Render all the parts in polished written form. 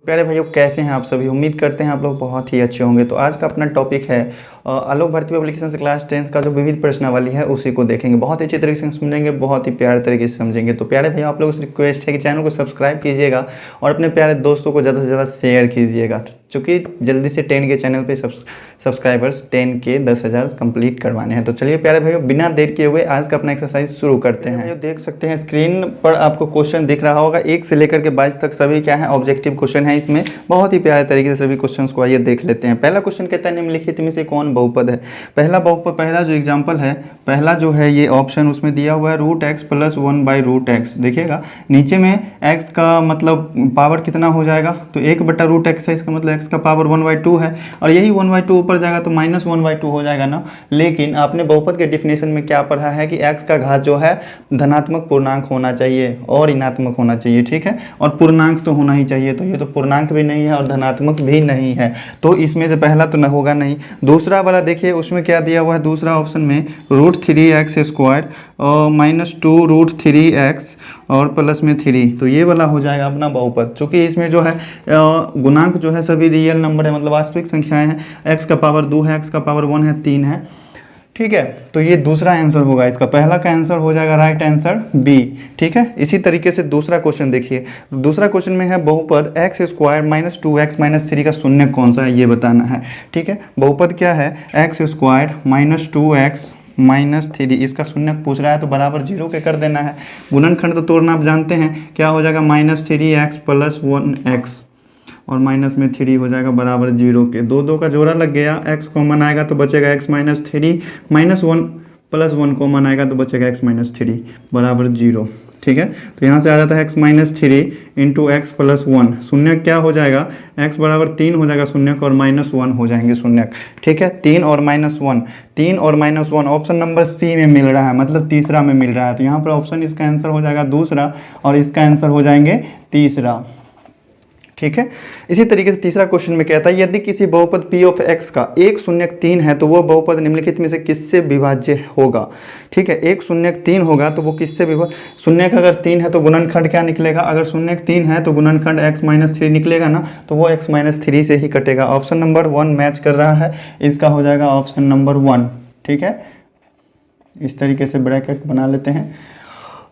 प्यारे भाइयों, कैसे हैं आप सभी। उम्मीद करते हैं आप लोग बहुत ही अच्छे होंगे। तो आज का अपना टॉपिक है आलोक भारती पब्लिकेशन से क्लास 10th का जो विविध प्रश्नावली है उसी को देखेंगे। बहुत ही अच्छे तरीके से समझेंगे, बहुत ही प्यारे तरीके से समझेंगे। तो प्यारे भैया, आप लोगों से रिक्वेस्ट है कि चैनल को सब्सक्राइब कीजिएगा और अपने प्यारे दोस्तों को ज़्यादा से ज़्यादा शेयर कीजिएगा, चूँकि जल्दी से 10 के चैनल पे सब्सक्राइबर्स 10 के 10,000 कंप्लीट करवाने हैं। तो चलिए प्यारे भैया, बिना देर किए हुए आज का अपना एक्सरसाइज शुरू करते हैं। देख सकते हैं स्क्रीन पर आपको क्वेश्चन दिख रहा होगा, 1 से लेकर के 22 तक सभी क्या है ऑब्जेक्टिव क्वेश्चन है। इसमें बहुत ही प्यारे तरीके से सभी क्वेश्चन को आइए देख लेते हैं। पहला क्वेश्चन कहता है निम्नलिखित में से कौन बहुपद है। पहला बहुपद, पहला जो एग्जाम्पल है, पहला जो है ये ऑप्शन उसमें दिया हुआ है √x + 1/√x। देखिएगा नीचे में x का मतलब पावर कितना हो जाएगा, तो 1/√x है, इसका मतलब x का पावर 1/2 है, और यही 1/2 ऊपर जाएगा तो -1/2 हो जाएगा ना। लेकिन आपने बहुपद के डिफिनेशन में क्या पढ़ा है कि x का घात जो है धनात्मक पूर्णांक होना चाहिए और ऋणात्मक होना चाहिए, ठीक है, और पूर्णांक तो होना ही चाहिए। तो ये तो पूर्णांक भी नहीं है और धनात्मक भी नहीं है, तो इसमें से पहला तो न होगा नहीं। दूसरा वाला देखिए, उसमें क्या दिया हुआ है दूसरा ऑप्शन में √3x² और -2√3x और प्लस में 3, तो ये वाला हो जाएगा अपना बहुपद। चूँकि इसमें जो है गुणांक जो है सभी रियल नंबर है, मतलब वास्तविक संख्याएं हैं। x का पावर 2 है, x का पावर 1 है, 3 है, ठीक है। तो ये दूसरा आंसर होगा इसका। पहला का आंसर हो जाएगा राइट आंसर बी, ठीक है। इसी तरीके से दूसरा क्वेश्चन देखिए, दूसरा क्वेश्चन में है बहुपद x² - 2x - 3 का शून्य कौन सा है ये बताना है, ठीक है। बहुपद क्या है, x² - 2x - 3, इसका शून्य पूछ रहा है तो बराबर 0 के कर देना है। गुणनखंड तो तोड़ना आप जानते हैं, क्या हो जाएगा -3x + 1x और माइनस में 3 हो जाएगा बराबर 0 के। 2 का जोड़ा लग गया, x कॉमन आएगा तो बचेगा x - 3, -1 + 1 कॉमन आएगा तो बचेगा x - 3 बराबर 0, ठीक है। तो यहाँ से आ जाता है x - 3 × x + 1, शून्य क्या हो जाएगा, x बराबर 3 हो जाएगा शून्य और -1 हो जाएंगे शून्य, ठीक है। 3 और -1, 3 और -1 ऑप्शन नंबर सी में मिल रहा है, मतलब तीसरा में मिल रहा है। तो यहाँ पर ऑप्शन इसका आंसर हो जाएगा दूसरा और इसका आंसर हो जाएंगे तीसरा, ठीक है। इसी तरीके से तीसरा क्वेश्चन में कहता है यदि किसी बहुपद p(x) का 1 शून्यक 3 है तो वह बहुपद निम्नलिखित में से किससे विभाज्य होगा, ठीक है। 1 शून्यक 3 होगा तो वो किससे विभाज्य, शून्यक अगर 3 है तो गुणनखंड क्या निकलेगा, अगर शून्यक 3 है तो गुणनखंड x - 3 निकलेगा ना, तो वो x - 3 से ही कटेगा। ऑप्शन नंबर 1 मैच कर रहा है, इसका हो जाएगा ऑप्शन नंबर 1, ठीक है। इस तरीके से ब्रैकेट बना लेते हैं।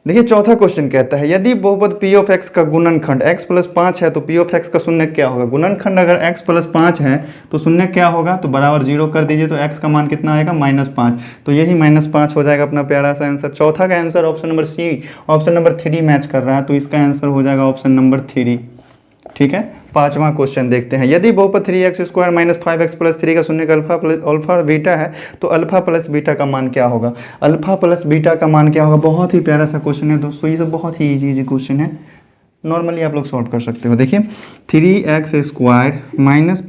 देखिए चौथा क्वेश्चन कहता है यदि बहुपद p(x) का गुणनखंड x + 5 है तो p(x) का शून्य क्या होगा। गुणनखंड अगर x + 5 है तो शून्य क्या होगा, तो बराबर 0 कर दीजिए, तो x का मान कितना आएगा -5, तो यही -5 हो जाएगा अपना प्यारा सा आंसर। चौथा का answer option number C, option number 3 match कर रहा है, तो इसका आंसर हो जाएगा ऑप्शन नंबर 3, ठीक है। पांचवा क्वेश्चन देखते हैं यदि बहुपद 3x² - 5x + 3 का शून्य का अल्फा बीटा है तो अल्फा + बीटा का मान क्या होगा। अल्फा + बीटा का मान क्या होगा, बहुत ही प्यारा सा क्वेश्चन है दोस्तों, ये सब बहुत ही इजी क्वेश्चन है, नॉर्मली आप लोग सॉल्व कर सकते हो। देखिए 3x² -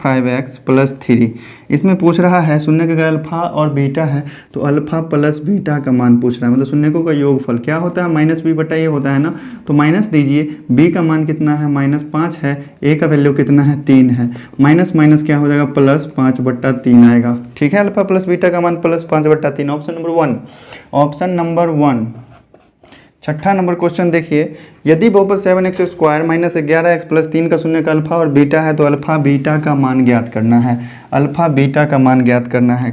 5x + 3, इसमें पूछ रहा है शून्य का अगर अल्फा और बीटा है तो अल्फा + बीटा का मान पूछ रहा है, मतलब शून्यकों का योगफल क्या होता है, -b/a होता है ना, तो माइनस दीजिए। b का मान कितना है, -5 है, a का वैल्यू कितना है, 3 है, माइनस क्या हो जाएगा, +5/3 आएगा, ठीक है। अल्फा + बीटा का मान +5/3, ऑप्शन नंबर 1, ऑप्शन नंबर 1। छठा नंबर क्वेश्चन देखिए यदि बहुपद 7x² - 11x + 3 का शून्य का अल्फा और बीटा है तो अल्फा बीटा का मान ज्ञात करना है। अल्फा बीटा का मान ज्ञात करना है,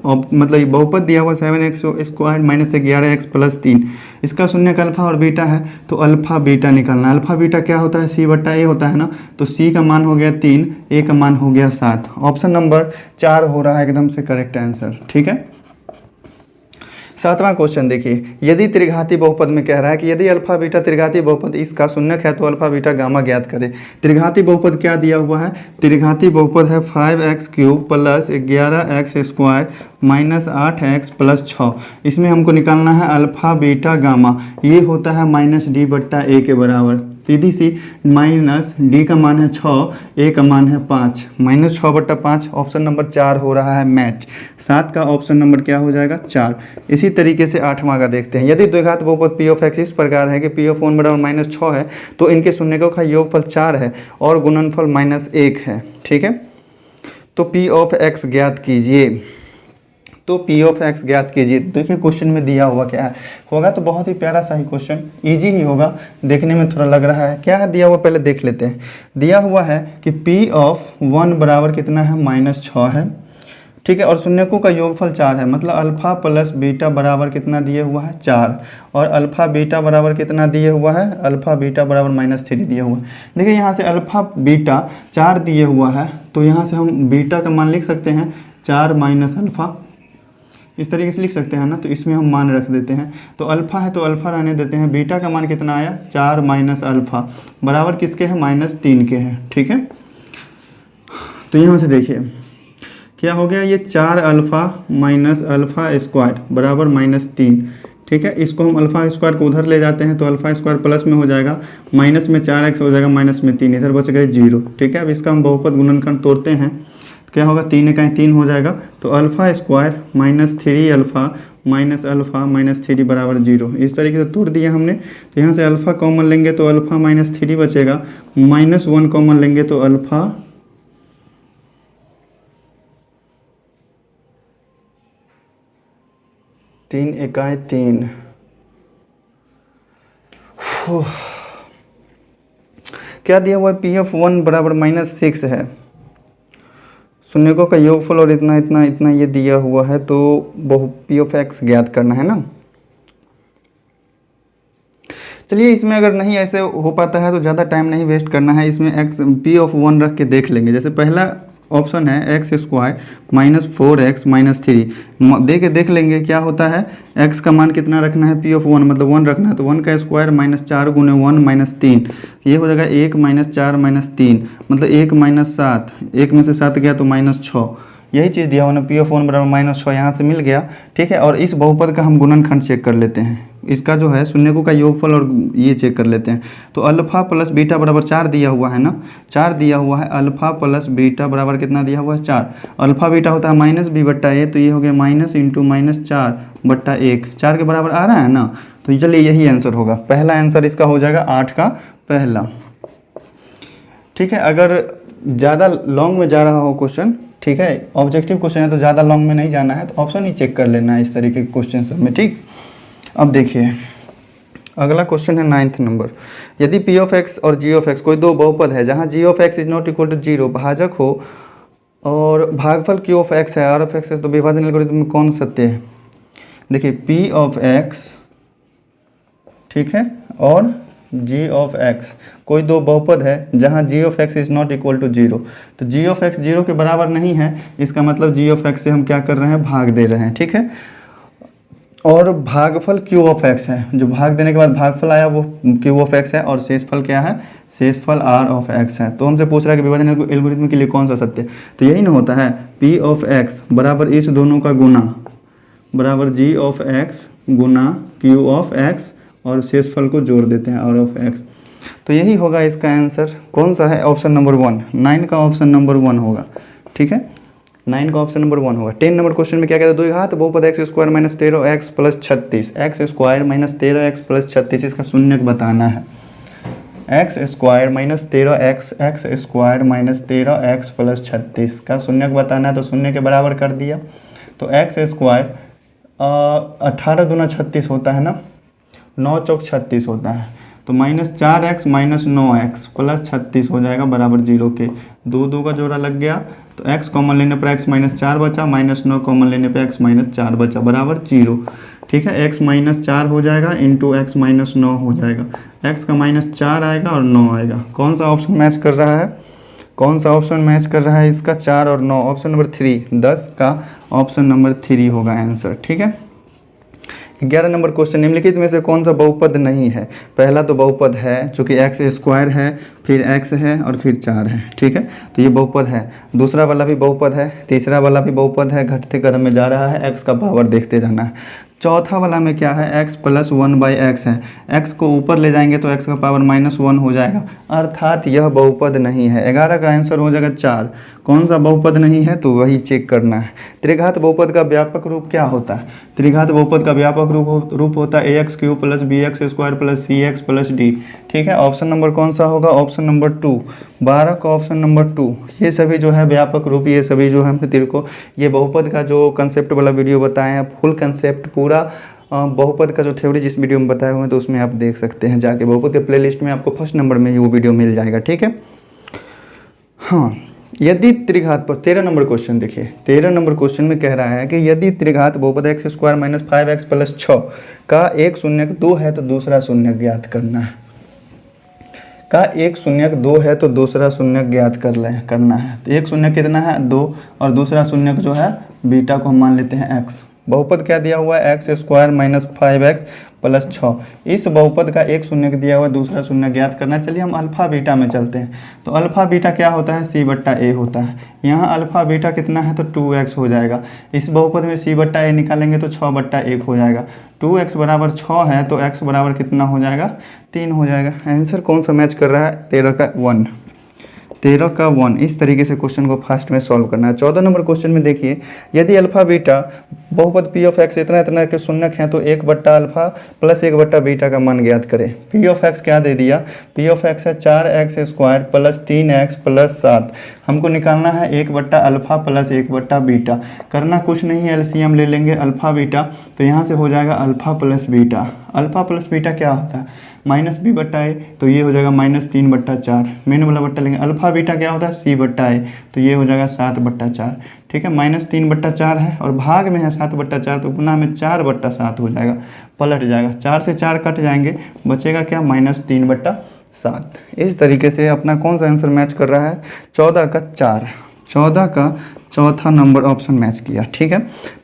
मतलब बहुपद दिया हुआ 7x² - 11x + 3, इसका शून्य का अल्फा और बीटा है तो अल्फा बीटा निकालना है। अल्फा बीटा क्या होता है, c/a होता है ना, तो c का मान हो गया 3, a का मान हो गया 7, ऑप्शन नंबर 4 हो रहा है एकदम से करेक्ट आंसर, ठीक है। सातवां क्वेश्चन देखिए यदि त्रिघाती बहुपद में कह रहा है कि यदि अल्फा बीटा त्रिघाती बहुपद इसका शून्यक है तो अल्फा बीटा गामा ज्ञात करें। त्रिघाती बहुपद क्या दिया हुआ है, त्रिघाती बहुपद है 5x³ + 11x² - 8x + 6, इसमें हमको निकालना है अल्फा बीटा गामा, ये होता है -d/a के बराबर, सीधी सी -d का मान है 6, a का मान है 5, -6/5, ऑप्शन नंबर 4 हो रहा है मैच। 7 का ऑप्शन नंबर क्या हो जाएगा, 4। इसी तरीके से 8वां का देखते हैं यदि द्विघात बहुपद p(x) इस प्रकार है कि p(1) बराबर -6 है तो इनके शून्यकों का योगफल 4 है और गुणनफल -1 है, ठीक है। तो p(x) ज्ञात कीजिए। तो पी ऑफ एक्स ज्ञात कीजिए। देखिए क्वेश्चन में दिया हुआ क्या है, होगा तो बहुत ही प्यारा सा ही क्वेश्चन, इजी ही होगा, देखने में थोड़ा लग रहा है। क्या है दिया हुआ पहले देख लेते हैं। दिया हुआ है कि पी ऑफ 1 बराबर कितना है, -6 है, ठीक है, और शून्यकों का योगफल 4 है, मतलब अल्फा प्लस बीटा बराबर कितना दिया हुआ है, 4, और अल्फा बीटा बराबर कितना दिए हुआ है, अल्फा बीटा बराबर -3 दिया हुआ है। देखिए यहाँ से अल्फा बीटा 4 दिए हुआ है, तो यहाँ से हम बीटा का मान लिख सकते हैं 4 माइनस अल्फा, इस तरीके से लिख सकते हैं ना। तो इसमें हम मान रख देते हैं, तो अल्फा है तो अल्फा रहने देते हैं। बीटा का मान कितना आया, 4 माइनस अल्फा बराबर किसके है, -3 के हैं, ठीक है। तो यहाँ से देखिए क्या हो गया, ये 4 अल्फ़ा माइनस अल्फ़ा स्क्वायर बराबर -3, ठीक है। इसको हम अल्फ़ा स्क्वायर को उधर ले जाते हैं तो अल्फ़ा स्क्वायर प्लस में हो जाएगा, माइनस में 4x हो जाएगा, माइनस में 3, इधर बच गए 0, ठीक है। अब इसका हम बहुपद गुणनखंड तोड़ते हैं, तो क्या होगा, 3 का 3 हो जाएगा, तो alpha square -3 alpha minus alpha -3 बराबर 0, इस तरीके से तोड़ दिया हमने। तो यहाँ से अल्फ़ा कॉमन लेंगे तो अल्फ़ा -3 बचेगा, -1 कॉमन लेंगे तो अल्फ़ा 3 इकाई 3। क्या दिया हुआ है, पी ऑफ 1 बराबर -6 है, शून्यकों का योगफल और इतना इतना इतना ये दिया हुआ है, तो बहु पी ऑफ एक्स ज्ञात करना है ना। चलिए इसमें अगर नहीं ऐसे हो पाता है तो ज़्यादा टाइम नहीं वेस्ट करना है, इसमें एक्स पी ऑफ 1 रख के देख लेंगे। जैसे पहला ऑप्शन है एक्स स्क्वायर -4x -3, दे के देख लेंगे क्या होता है। x का मान कितना रखना है, पी ऑफ 1 मतलब 1 रखना है, तो 1 का स्क्वायर -4 गुने 1 -3, ये हो जाएगा 1 -4 -3, मतलब 1 -7, 1 में से 7 गया तो -6, यही चीज़ दिया हुआ ना, पी ऑफ 1 बराबर -6 यहाँ से मिल गया, ठीक है। और इस बहुपद का हम गुणनखंड चेक कर लेते हैं, इसका जो है शून्यकों का योगफल और ये चेक कर लेते हैं। तो अल्फ़ा प्लस बीटा बराबर 4 दिया हुआ है ना, 4 दिया हुआ है, अल्फ़ा प्लस बीटा बराबर कितना दिया हुआ है, 4, अल्फ़ा बीटा होता है -b/a, तो ये हो गया माइनस इंटू -4/1, 4 के बराबर आ रहा है ना। तो चलिए यही आंसर होगा, पहला आंसर इसका हो जाएगा 8 का पहला, ठीक है। अगर ज़्यादा लॉन्ग में जा रहा हो क्वेश्चन, ठीक है, ऑब्जेक्टिव क्वेश्चन है तो ज़्यादा लॉन्ग में नहीं जाना है, तो ऑप्शन ही चेक कर लेना है इस तरीके के क्वेश्चन सब में, ठीक। अब देखिए अगला क्वेश्चन है 9th नंबर। यदि पी ऑफ एक्स और जी ऑफ एक्स कोई दो बहुपद है जहाँ g of x is not equal to 0 भाजक हो और भागफल क्यू ऑफ एक्स है, आर ऑफ एक्स है, तो विभाजन एल्गोरिथम में कौन सत्य है। देखिए पी ऑफ एक्स, ठीक है, और जी ऑफ एक्स कोई दो बहुपद है जहाँ g of x is not equal to 0, तो जी ऑफ एक्स 0 के बराबर नहीं है, इसका मतलब जी ऑफ एक्स से हम क्या कर रहे हैं, भाग दे रहे हैं, ठीक है। और भागफल क्यू ऑफ एक्स है, जो भाग देने के बाद भागफल आया वो क्यू ऑफ एक्स है, और शेषफल क्या है, शेषफल आर ऑफ एक्स है। तो हमसे पूछ रहा है कि विभाजन एल्गोरिथम के लिए कौन सा सत्य है, तो यही ना होता है, पी ऑफ एक्स बराबर इस दोनों का गुना बराबर जी ऑफ एक्स गुना क्यू ऑफ एक्स, और शेषफल को जोड़ देते हैं आर ऑफ एक्स। तो यही होगा इसका आंसर, कौन सा है, ऑप्शन नंबर 1, 9 का ऑप्शन नंबर 1 होगा, ठीक है, 9 का ऑप्शन नंबर 1 होगा। 10 नंबर क्वेश्चन में क्या कहता है, द्विघात बहुपद x square minus 13x plus 36, x square minus 13x plus 36, इसका शून्यक बताना है। X square minus 13x, x square minus 13x plus 36 का शून्यक बताना है, तो शून्य के बराबर कर दिया। तो एक्स स्क्वायर 18 दूना 36 होता है ना, 9 चौक 36 होता है, तो -4x माइनस 9x प्लस 36 हो जाएगा बराबर 0 के, दो दो का जोड़ा लग गया, तो x कॉमन लेने पर x -4 बचा, -9 कॉमन लेने पर x -4 बचा बराबर 0, ठीक है। x -4 हो जाएगा इंटू x -9 हो जाएगा, x का -4 आएगा और 9 आएगा। कौन सा ऑप्शन मैच कर रहा है, कौन सा ऑप्शन मैच कर रहा है इसका, 4 और 9, ऑप्शन नंबर 3, 10 का ऑप्शन नंबर 3 होगा आंसर, ठीक है। 11 नंबर क्वेश्चन, निम्नलिखित में से कौन सा बहुपद नहीं है। पहला तो बहुपद है चूँकि एक्स स्क्वायर है, फिर x है और फिर 4 है, ठीक है, तो ये बहुपद है। दूसरा वाला भी बहुपद है, तीसरा वाला भी बहुपद है, घटते क्रम में जा रहा है, x का पावर देखते जाना है। चौथा वाला में क्या है, x प्लस 1/x है, x को ऊपर ले जाएंगे तो x का पावर -1 हो जाएगा, अर्थात यह बहुपद नहीं है। 11 का आंसर हो जाएगा 4। कौन सा बहुपद नहीं है, तो वही चेक करना है। त्रिघात बहुपद का व्यापक रूप क्या होता है, त्रिघात बहुपद का व्यापक रूप होता है ax³ + bx² + cx + d, ठीक है। ऑप्शन नंबर कौन सा होगा? ऑप्शन नंबर 2, 12 का ऑप्शन नंबर 2। ये सभी जो है व्यापक रूप, ये सभी जो है हमने तेरे को ये बहुपद का जो कंसेप्ट वाला वीडियो बताए हैं, फुल कंसेप्ट पूरा बहुपद का जो थ्योरी जिस वीडियो में बताए हुए हैं, तो उसमें आप देख सकते हैं जाके, बहुपद के प्लेलिस्ट में आपको फर्स्ट नंबर में वो वीडियो मिल जाएगा। ठीक है। हाँ, यदि त्रिघात पर 13 नंबर क्वेश्चन देखिए, 13 नंबर क्वेश्चन में कह रहा है कि यदि त्रिघात बहुपद x square minus 5x plus 6 का एक शून्यक 2 है तो दूसरा शून्यक ज्ञात करना है। का एक शून्यक 2 है तो दूसरा शून्यक ज्ञात करना है। तो एक शून्यक कितना है? 2, और दूसरा शून्यक जो है बीटा को हम मान लेते हैं x। बहुपद क्या दिया हुआ है? X square minus 5x plus 6। इस बहुपद का एक शून्यक दिया हुआ है, दूसरा शून्यक ज्ञात करना। चलिए हम अल्फा बीटा में चलते हैं। तो अल्फा बीटा क्या होता है? c बट्टा a होता है। यहाँ अल्फा बीटा कितना है? तो 2x हो जाएगा। इस बहुपद में c बट्टा a निकालेंगे तो 6 बट्टा 1 हो जाएगा। 2x बराबर 6 है तो x बराबर कितना हो जाएगा? 3 हो जाएगा। आंसर कौन सा मैच कर रहा है? 13 का 1, 13 का 1। इस तरीके से क्वेश्चन को फास्ट में सॉल्व करना है। 14 नंबर क्वेश्चन में देखिए, यदि अल्फा बीटा बहुपद p ऑफ x इतना इतना के शून्यक हैं तो 1 बट्टा अल्फा प्लस 1 बट्टा बीटा का मान ज्ञात करें। p ऑफ x क्या दे दिया? p ऑफ x है 4x square plus 3x plus 7। हमको निकालना है 1 बट्टा अल्फा प्लस 1 बट्टा बीटा। करना कुछ नहीं है, एलसीएम ले लेंगे अल्फा बीटा, तो यहाँ से हो जाएगा alpha plus beta. Alpha plus beta क्या होता है? माइनस बी बट्टा ए, तो ये हो जाएगा माइनस 3 बट्टा 4। मेन वाला बट्टा लेंगे। अल्फा बीटा क्या होता है? सी बट्टा ए, तो ये हो जाएगा 7 बट्टा 4। ठीक है, माइनस 3 बट्टा 4 है और भाग में है 7 बट्टा 4, तो गुना में 4 बट्टा 7 हो जाएगा, पलट जाएगा। 4 से 4 कट जाएंगे, बचेगा क्या? माइनस 3 बट्टा 7। इस तरीके से अपना कौन सा आंसर मैच कर रहा है? 14 का 4, 14 का चौथा नंबर ऑप्शन मैच किया। ठीक है।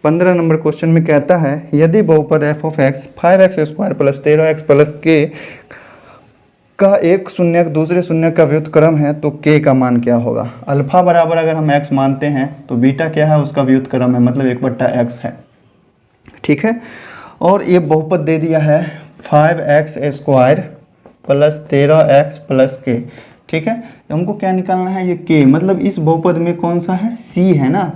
15 नंबर क्वेश्चन में कहता है यदि बहुपद f of x 5x square plus 13x plus k का एक शून्यक दूसरे शून्यक का व्युत्क्रम है तो k का मान क्या होगा? अल्फा बराबर अगर हम x मानते हैं तो बीटा क्या है? उसका व्युत्क्रम है, मतलब 1 बट्टा x है। ठीक है। और ये बहुपद दे दिया है 5x square plus 13x plus k। ठीक है। हमको क्या निकालना है? ये k, मतलब इस बहुपद में कौन सा है? c है ना,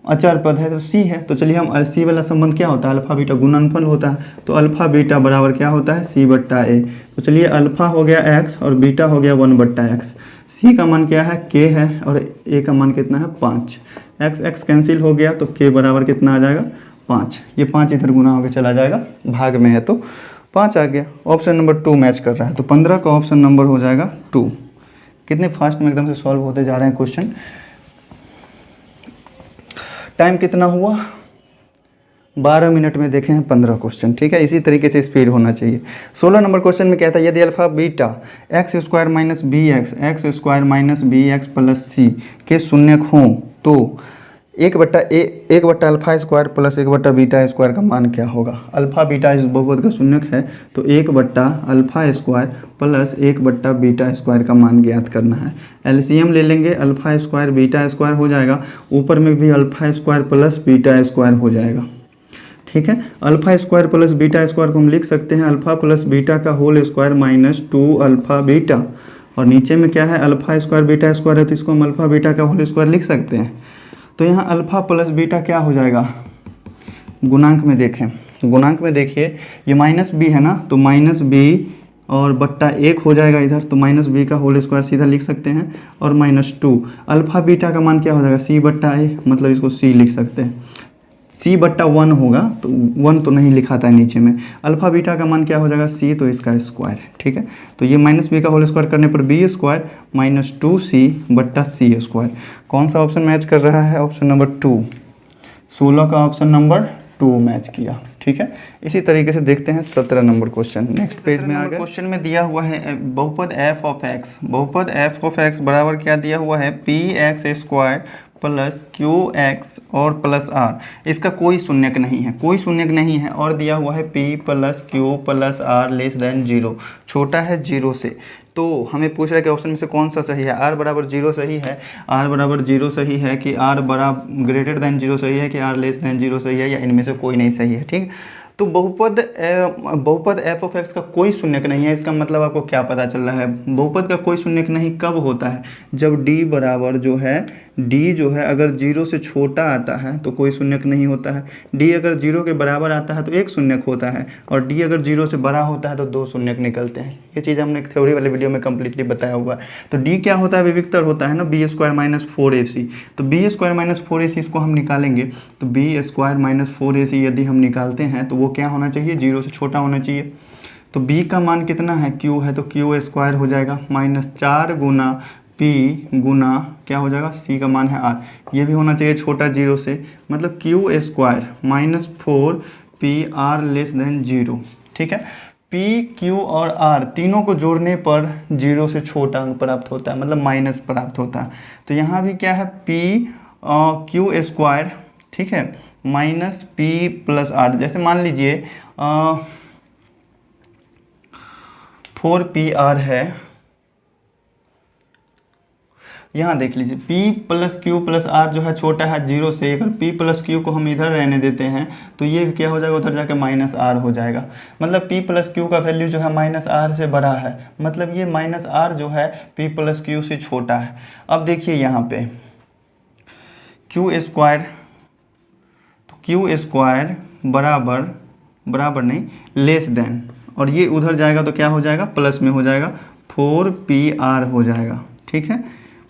अचर पद है तो c है। तो चलिए हम c वाला संबंध क्या होता है? अल्फा बीटा गुणनफल होता है, तो अल्फा बीटा बराबर क्या होता है? c बट्टा a। तो चलिए अल्फा हो गया x और बीटा हो गया 1 बट्टा x। c का मान क्या है? k है, और a का मान कितना है? 5। x कैंसिल हो गया तो k बराबर कितना आ जाएगा? 5। ये 5 इधर गुना होकर चला जाएगा, भाग में है तो 5 आ गया। ऑप्शन नंबर 2 मैच कर रहा है, तो 15 का ऑप्शन नंबर हो जाएगा 2। कितने फास्ट में एकदम से सॉल्व होते जा रहे हैं क्वेश्चन। टाइम कितना हुआ? 12 मिनट में देखे हैं 15 क्वेश्चन। ठीक है, इसी तरीके से स्पीड होना चाहिए। 16 नंबर क्वेश्चन में कहता है यदि alpha beta x square minus b x square minus b x plus c के शून्यक हों तो 1 बट्टा अल्फा स्क्वायर प्लस 1 बट्टा बीटा स्क्वायर का मान क्या होगा? अल्फा बीटा इस बहुपद का शून्यक है तो 1 बट्टा अल्फा स्क्वायर प्लस 1 बट्टा बीटा स्क्वायर का मान ज्ञात करना है। एलसीएम ले लेंगे, अल्फा स्क्वायर बीटा स्क्वायर हो जाएगा, ऊपर में भी alpha square plus beta square हो जाएगा। ठीक है, alpha square plus beta square को हम लिख सकते हैं अल्फा प्लस बीटा का whole square minus 2 alpha beta, और नीचे में क्या है? अल्फा स्क्वायर बीटा स्क्वायर है तो इसको हम अल्फा बीटा का होल स्क्वायर लिख सकते हैं। तो यहाँ अल्फा प्लस बीटा क्या हो जाएगा? गुणांक में देखें, गुणांक में देखिए ये माइनस बी है ना, तो माइनस बी और बट्टा 1 हो जाएगा इधर, तो माइनस बी का होल स्क्वायर सीधा लिख सकते हैं, और माइनस 2 अल्फा बीटा का मान क्या हो जाएगा? सी बट्टा ए, मतलब इसको सी लिख सकते हैं। सी बट्टा 1 होगा, तो 1 तो नहीं लिखा था नीचे में। अल्फा बीटा का मान क्या हो जाएगा? सी, तो इसका स्क्वायर। ठीक है, तो ये माइनस बी का होल स्क्वायर करने पर बी स्क्वायर माइनस 2c बट्टा सी स्क्वायर। कौन सा ऑप्शन मैच कर रहा है? Option number 2। 16 का ऑप्शन नंबर 2 मैच किया। ठीक है, इसी तरीके से देखते हैं 17 नंबर क्वेश्चन। नेक्स्ट पेज में आ गए। क्वेश्चन में दिया हुआ है बहुपद f ऑफ x, बहुपद f ऑफ x बराबर क्या दिया हुआ है? px square plus Q x और प्लस आर। इसका कोई शून्यक नहीं है, कोई शून्यक नहीं है, और दिया हुआ है p plus Q plus R less than 0, छोटा है 0 से। तो हमें पूछ रहा है कि ऑप्शन में से कौन सा सही है? r बराबर 0 सही है, r बराबर 0 सही है कि r बड़ा ग्रेटर देन 0 सही है कि r लेस देन 0 सही है, या इनमें से कोई नहीं सही है। ठीक, तो बहुपद f ऑफ x का कोई शून्यक नहीं है। इसका मतलब आपको क्या पता चल रहा है? बहुपद का कोई शून्यक नहीं कब होता है? जब d बराबर जो है डी जो है अगर 0 से छोटा आता है तो कोई शून्यक नहीं होता है, डी अगर 0 के बराबर आता है तो एक शून्यक होता है, और डी अगर 0 से बड़ा होता है तो 2 शून्यक निकलते हैं। ये चीज़ हमने थ्योरी वाले वीडियो में कम्प्लीटली बताया हुआ है। तो डी क्या होता है, विविक्तर होता है ना, बी स्क्वायर माइनस 4ac। तो बी स्क्वायर माइनस 4ac इसको हम निकालेंगे, तो बी स्क्वायर माइनस 4ac यदि हम निकालते हैं तो वो क्या होना चाहिए, 0 से छोटा होना चाहिए। तो b का मान कितना है, q है, तो q स्क्वायर हो जाएगा -4 गुना p गुना क्या हो जाएगा, c का मान है r, ये भी होना चाहिए छोटा 0 से, मतलब q square -4 p r less than 0। ठीक है, p q और r तीनों को जोड़ने पर 0 से छोटा अंक प्राप्त होता है, मतलब माइनस प्राप्त होता है। तो यहाँ भी क्या है, p q स्क्वायर, ठीक है, माइनस p प्लस r। जैसे मान लीजिए 4pr है, यहाँ देख लीजिए p plus Q plus r जो है छोटा है 0 से, अगर p प्लस क्यू को हम इधर रहने देते हैं तो ये क्या हो जाएगा, उधर जाके -r हो जाएगा। मतलब p प्लस क्यू का वैल्यू जो है -r से बड़ा है, मतलब ये -r जो है p प्लस क्यू से छोटा है। अब देखिए यहाँ पे क्यू स्क्वायर, तो क्यू स्क्वायर बराबर नहीं, लेस देन, और ये उधर जाएगा तो क्या हो जाएगा, प्लस में हो जाएगा, 4pr हो जाएगा। ठीक है,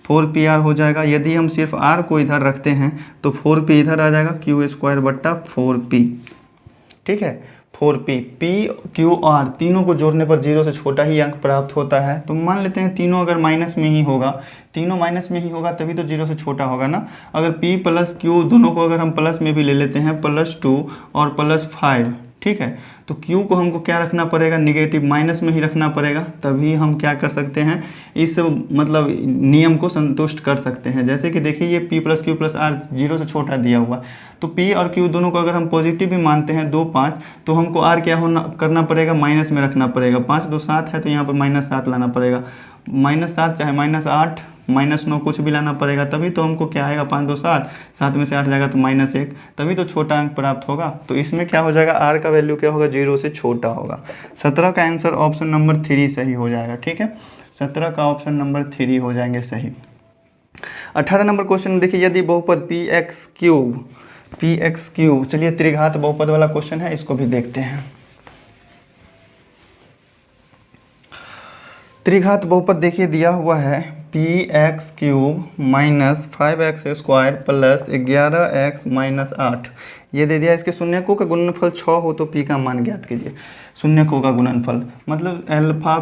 4pr हो जाएगा। यदि हम सिर्फ r को इधर रखते हैं तो 4p इधर आ जाएगा, क्यू स्क्वायर बट्टा 4p। ठीक है, 4p, p q r तीनों को जोड़ने पर 0 से छोटा ही अंक प्राप्त होता है। तो मान लेते हैं तीनों अगर माइनस में ही होगा, तीनों माइनस में ही होगा तभी तो 0 से छोटा होगा ना। अगर p प्लस q दोनों को अगर हम प्लस में भी ले लेते हैं, +2 और +5, ठीक है, तो q को हमको क्या रखना पड़ेगा, निगेटिव माइनस में ही रखना पड़ेगा, तभी हम क्या कर सकते हैं, इस मतलब नियम को संतुष्ट कर सकते हैं। जैसे कि देखिए ये p plus Q plus r 0 से छोटा दिया हुआ, तो p और q दोनों को अगर हम पॉजिटिव भी मानते हैं 2 5, तो हमको r क्या होना करना पड़ेगा, माइनस में रखना पड़ेगा। 5 2 7 है तो यहाँ पर -7 लाना पड़ेगा, -7 चाहे -8 -9 कुछ भी लाना पड़ेगा, तभी तो हमको क्या आएगा, 5 2 7, 7 में से 8 जाएगा तो -1, तभी तो छोटा अंक प्राप्त होगा। तो इसमें क्या हो जाएगा, r का वैल्यू क्या होगा, 0 से छोटा होगा। 17 का आंसर ऑप्शन नंबर 3 सही हो जाएगा। ठीक है, 17 का ऑप्शन नंबर 3 हो जाएंगे सही। 18 नंबर क्वेश्चन देखिए, यदि बहुपद px क्यूब, चलिए त्रिघात बहुपद वाला क्वेश्चन है, इसको भी देखते हैं। त्रिघात बहुपद देखिए दिया हुआ है, px cube minus 5x square plus 11x minus 8, ये दे दिया। इसके शून्यकों का गुणनफल 6 हो तो p का मान ज्ञात कीजिए। शून्यकों का गुणनफल मतलब अल्फा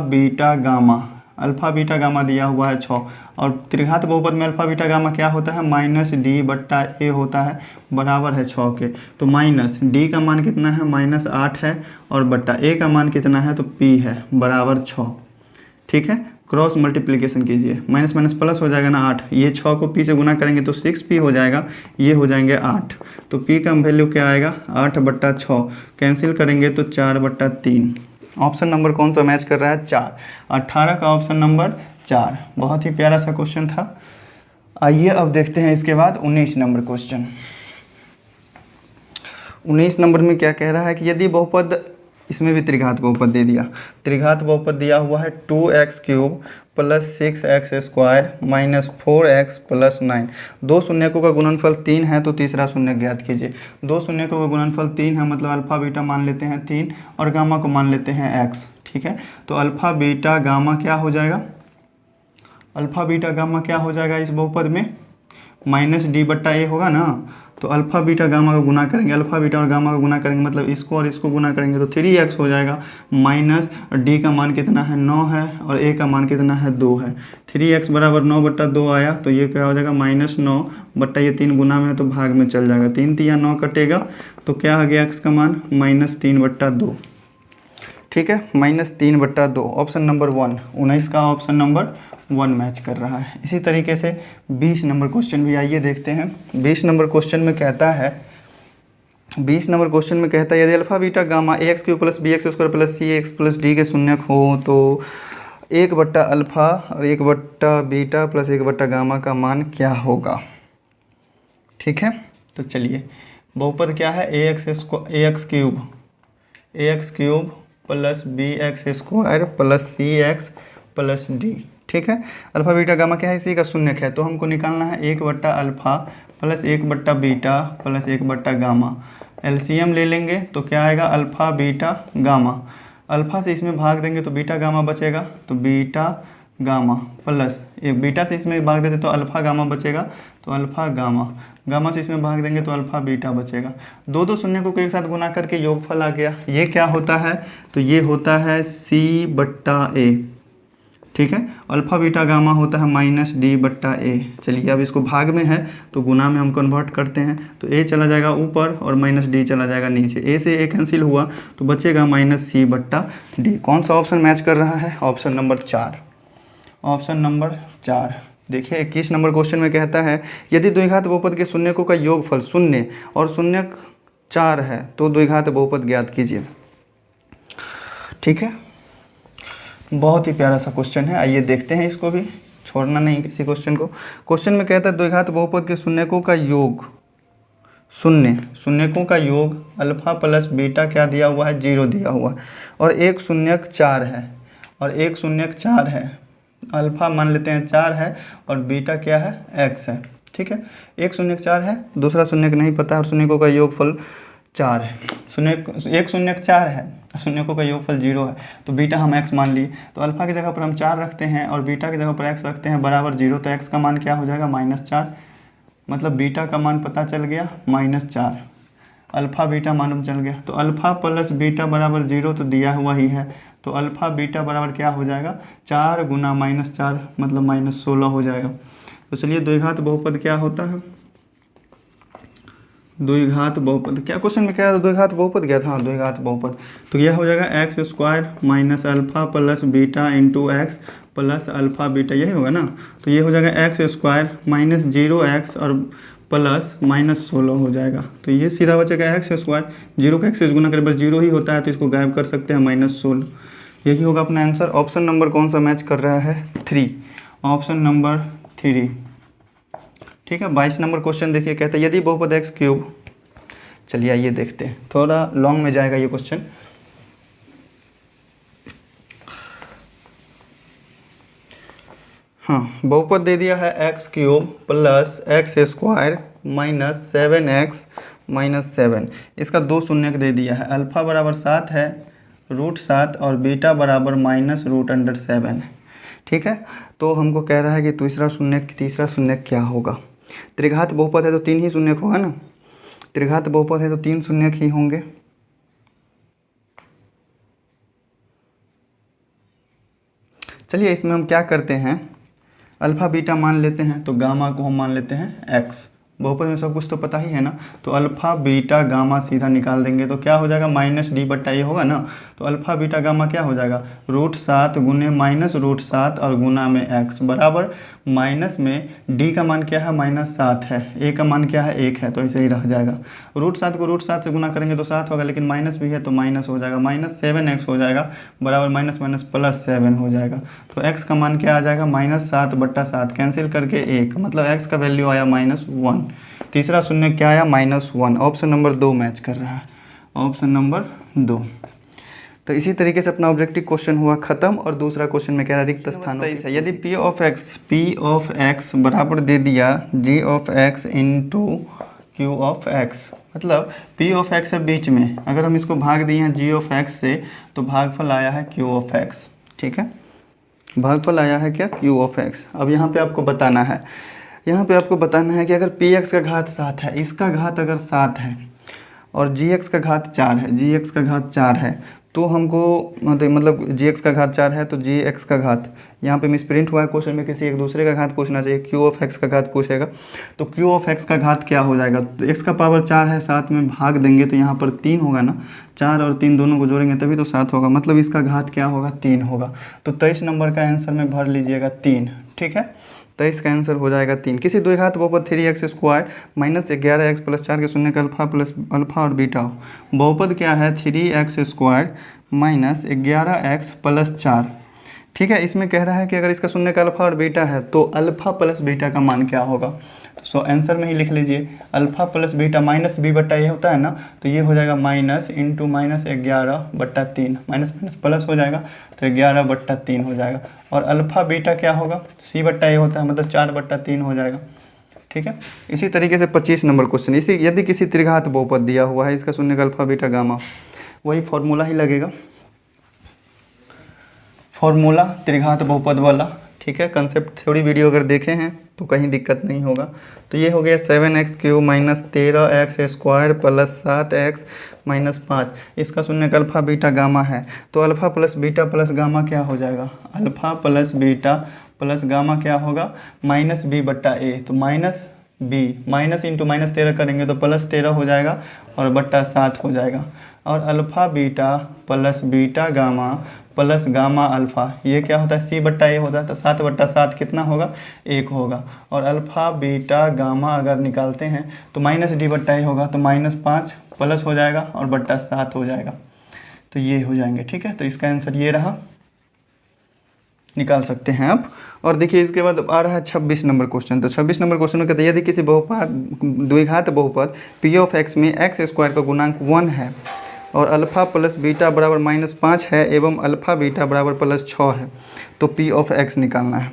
बीटा गामा दिया हुआ है 6, और त्रिघात बहुपद में अल्फा बीटा गामा क्या होता है, -d/a होता है, बराबर है 6 के। तो माइनस d का मान कितना है, -8 है, और बट्टा a का मान कितना है, तो p है, बराबर 6। ठीक है, क्रॉस मल्टीप्लिकेशन कीजिए, माइनस माइनस प्लस हो जाएगा ना 8, ये 6 को p से गुना करेंगे तो 6p हो जाएगा, ये हो जाएंगे 8। तो p का वैल्यू क्या आएगा, 8/6, कैंसिल करेंगे तो 4/3। ऑप्शन नंबर कौन सा मैच कर रहा है, 4। 18 का ऑप्शन नंबर 4। बहुत ही प्यारा सा क्वेश्चन था। आइए अब देखते हैं इसके बाद 19 नंबर क्वेश्चन। 19 नंबर में क्या कह रहा है कि यदि बहुपद, इसमें भी त्रिघात बहुपद दे दिया, त्रिघात बहुपद दिया हुआ है 2x cube plus 6x square minus 4x plus 9, दो शून्यकों का गुणनफल 3 है तो तीसरा शून्य ज्ञात कीजिए। दो शून्यकों का गुणनफल 3 है, मतलब अल्फा बीटा मान लेते हैं 3 और गामा को मान लेते हैं x। ठीक है, तो अल्फा बीटा गामा क्या हो जाएगा, अल्फा बीटा गामा क्या हो जाएगा इस बहुपद में, -d/a होगा ना। तो अल्फा बीटा गामा का गुना करेंगे, अल्फा बीटा और गामा का गुना करेंगे, मतलब इसको और इसको गुना करेंगे तो 3x हो जाएगा, माइनस d का मान कितना है, 9 है, और a का मान कितना है, 2 है। 3x बराबर 9/2 आया, तो ये क्या हो जाएगा, -9 ये 3 गुना में है तो भाग में चल जाएगा, 3 3 9 कटेगा, तो क्या आ गया x का मान, -3/2। ठीक है, -3/2, ऑप्शन नंबर 1। 19 का ऑप्शन नंबर 1 मैच कर रहा है। इसी तरीके से 20 नंबर क्वेश्चन भी आइए देखते हैं। 20 नंबर क्वेश्चन में कहता है, 20 नंबर क्वेश्चन में कहता है यदि alpha beta gamma ax cube plus bx square plus cx plus d के शून्यक हो तो 1/अल्फा और 1/बीटा प्लस 1/गामा का मान क्या होगा। ठीक है, तो चलिए बहुपद क्या है, ax cube plus bx square plus cx plus d। ठीक है। अल्फा बीटा गामा क्या है, इसी का शून्यक है, तो हमको निकालना है 1/अल्फा प्लस 1/बीटा प्लस 1/गामा। एलसीएम ले लेंगे तो क्या आएगा, अल्फा बीटा गामा। अल्फा से इसमें भाग देंगे तो बीटा गामा बचेगा, तो बीटा गामा प्लस एक बीटा से इसमें भाग देते तो अल्फा गामा बचेगा, तो अल्फा गामा। गामा से इसमें भाग देंगे तो अल्फा बीटा बचेगा। दो शून्य को एक साथ गुना करके योगफल आ गया। ये क्या होता है, तो ये होता है C/A, ठीक है। अल्फा बीटा गामा होता है -D/A। चलिए अब इसको भाग में है तो गुना में हम कन्वर्ट करते हैं, तो A चला जाएगा ऊपर और -D चला जाएगा नीचे। A से A कैंसिल हुआ तो बचेगा -C/D। कौन सा ऑप्शन मैच कर रहा है, ऑप्शन नंबर 4। ऑप्शन नंबर 4 देखिए 21 नंबर क्वेश्चन में कहता है यदि द्विघात बहुपद के शून्यकों का योगफल शून्य और शून्यक 4 है तो द्विघात बहुपद ज्ञात कीजिए। ठीक है, बहुत ही प्यारा सा क्वेश्चन है, आइए देखते हैं इसको भी, छोड़ना नहीं किसी क्वेश्चन को। क्वेश्चन में कहता है द्विघात बहुपद के शून्यकों का योग, शून्यकों का योग अल्फा प्लस बीटा क्या दिया हुआ है, 0 दिया हुआ, और एक शून्यक 4 है और एक शून्यक 4 है। अल्फा मान लेते हैं 4 है और बीटा क्या है, x है। ठीक है, एक शून्यक 4 है, दूसरा शून्यक नहीं पता और शून्यकों का योगफल 4 है। एक शून्यक 4 है, शून्यकों का योगफल 0 है, तो बीटा हम x मान लिए, तो अल्फा की जगह पर हम 4 रखते हैं और बीटा की जगह पर x रखते हैं बराबर 0, तो x का मान क्या हो जाएगा, -4। मतलब बीटा का मान पता चल गया -4, अल्फा बीटा मालूम चल गया। तो अल्फा प्लस बीटा बराबर 0 तो दिया हुआ ही है, तो अल्फा बीटा बराबर क्या हो जाएगा, 4 गुना -4 मतलब -16 हो जाएगा। तो चलिए द्विघात बहुपद क्या होता है, द्विघात बहुपद क्या क्वेश्चन में कह रहा था, द्विघात बहुपद क्या था, द्विघात बहुपद तो यह हो जाएगा x² minus alpha plus beta into x plus alpha beta, यही होगा ना। तो ये हो जाएगा x² माइनस 0x और प्लस -16 हो जाएगा। तो ये सीधा बचेगा x², 0 का x से गुना करने पर 0 ही होता है, तो इसको गायब कर सकते हैं -16। यही होगा अपना आंसर। ऑप्शन नंबर कौन सा मैच कर रहा है, 3, ऑप्शन नंबर 3। ठीक है, 22 नंबर क्वेश्चन देखिए, कहता है यदि बहुपद x³, चलिए आइए देखते हैं, थोड़ा लॉन्ग में जाएगा ये क्वेश्चन। हाँ, बहुपद दे दिया है x³ plus x² minus 7x minus 7, इसका 2 शून्यक दे दिया है, अल्फा बराबर 7 है √7 और बीटा बराबर -√7 है। ठीक है, तो हमको कह रहा है कि तीसरा शून्यक क्या होगा। त्रिघात बहुपद है तो 3 ही शून्यक होगा ना, त्रिघात बहुपद है तो 3 शून्यक ही होंगे। चलिए इसमें हम क्या करते हैं, अल्फा बीटा मान लेते हैं, तो गामा को हम मान लेते हैं x। बहुपद में सब कुछ तो पता ही है ना, तो अल्फा बीटा गामा सीधा निकाल देंगे तो क्या हो जाएगा, -D/A होगा ना। तो अल्फा बीटा गामा क्या हो जाएगा, √7 गुने -√7 और गुना में x बराबर माइनस में d का मान क्या है, -7 है, a का मान क्या है, 1 है, तो ऐसे ही रह जाएगा। √7 को √7 से गुना करेंगे तो 7 होगा, लेकिन माइनस भी है तो माइनस हो जाएगा, -7x हो जाएगा बराबर -+7 हो जाएगा। तो x का मान क्या आ जाएगा, -7/7 कैंसिल करके 1, मतलब x का वैल्यू आया -1। तीसरा शून्य क्या आया, -1। ऑप्शन नंबर 2 मैच कर रहा है, ऑप्शन नंबर 2। तो इसी तरीके से अपना ऑब्जेक्टिव क्वेश्चन हुआ खत्म। और दूसरा क्वेश्चन में कह रहा रिक्त स्थानों की, यदि p ऑफ x बराबर दे दिया g(x) इंटू q(x), मतलब p ऑफ x है बीच में, अगर हम इसको भाग दिए हैं g(x) से तो भागफल आया है q(x). ठीक है, भागफल आया है क्या, q(x). अब यहाँ पे आपको बताना है, कि अगर px का घात 7 है, इसका घात अगर 7 है और gx का घात 4 है, तो हमको मतलब gx का घात 4 है तो gx का घात, यहाँ पे मिसप्रिंट हुआ है क्वेश्चन में, किसी एक दूसरे का घात पूछना चाहिए, q(x) का घात पूछेगा, तो q(x) का घात क्या हो जाएगा, तो x का पावर 4 है, 7 में भाग देंगे तो यहाँ पर 3 होगा ना, 4 और 3 दोनों को जोड़ेंगे तभी तो 7 होगा, मतलब इसका घात क्या होगा, 3 होगा। तो 23 नंबर का आंसर में भर लीजिएगा 3। ठीक है, 23 का आंसर हो जाएगा 3। किसी द्विघात बहुपद 3x² माइनस 11x प्लस 4 के शून्य का अल्फा और बीटा हो। बहुपद क्या है, 3x² माइनस 11x प्लस 4। ठीक है, इसमें कह रहा है कि अगर इसका शून्य का अल्फा और बीटा है तो अल्फा प्लस बीटा का मान क्या होगा। तो आंसर में ही लिख लीजिए alpha plus beta minus B बट्टा ए होता है ना, तो ये हो जाएगा minus into minus 11/3, minus minus plus हो जाएगा तो 11/3 हो जाएगा। और अल्फा बीटा क्या होगा, सी बट्टा ए होता है, मतलब 4/3 हो जाएगा। ठीक है, इसी तरीके से 25 नंबर क्वेश्चन, इसी यदि किसी त्रिघात बहुपद दिया हुआ है, इसका शून्य का अल्फा बीटा गामा, वही फॉर्मूला ही लगेगा, फॉर्मूला त्रिघात बहुपद वाला। ठीक है, कंसेप्ट थ्योरी वीडियो अगर देखे हैं तो कहीं दिक्कत नहीं होगा। तो ये हो गया 7x³ minus 13x² plus 7x minus 5, इसका शून्य का अल्फा बीटा गामा है। तो alpha plus beta plus gamma क्या हो जाएगा, alpha plus beta plus gamma क्या होगा, माइनस बी बट्टा ए। तो minus B, minus into minus 13 करेंगे तो प्लस 13 हो जाएगा और बट्टा 7 हो जाएगा। और alpha beta plus beta gamma plus gamma alpha, ये क्या होता है, सी बट्टा ए होता है, तो 7/7 कितना होगा, 1 होगा। और अल्फ़ा बीटा गामा अगर निकालते हैं तो माइनस डी बट्टा ए होगा, तो -5 प्लस हो जाएगा और बट्टा 7 हो जाएगा। तो ये हो जाएंगे। ठीक है, तो इसका आंसर ये रहा, निकाल सकते हैं आप। और देखिए इसके बाद आ रहा है 26 नंबर क्वेश्चन। तो 26 नंबर क्वेश्चन में कहते हैं यदि किसी द्विघात बहुपद p(x) में x² का गुणांक 1 है और अल्फ़ा प्लस बीटा बराबर -5 है एवं अल्फ़ा बीटा बराबर +6 है, तो p(x) निकालना है।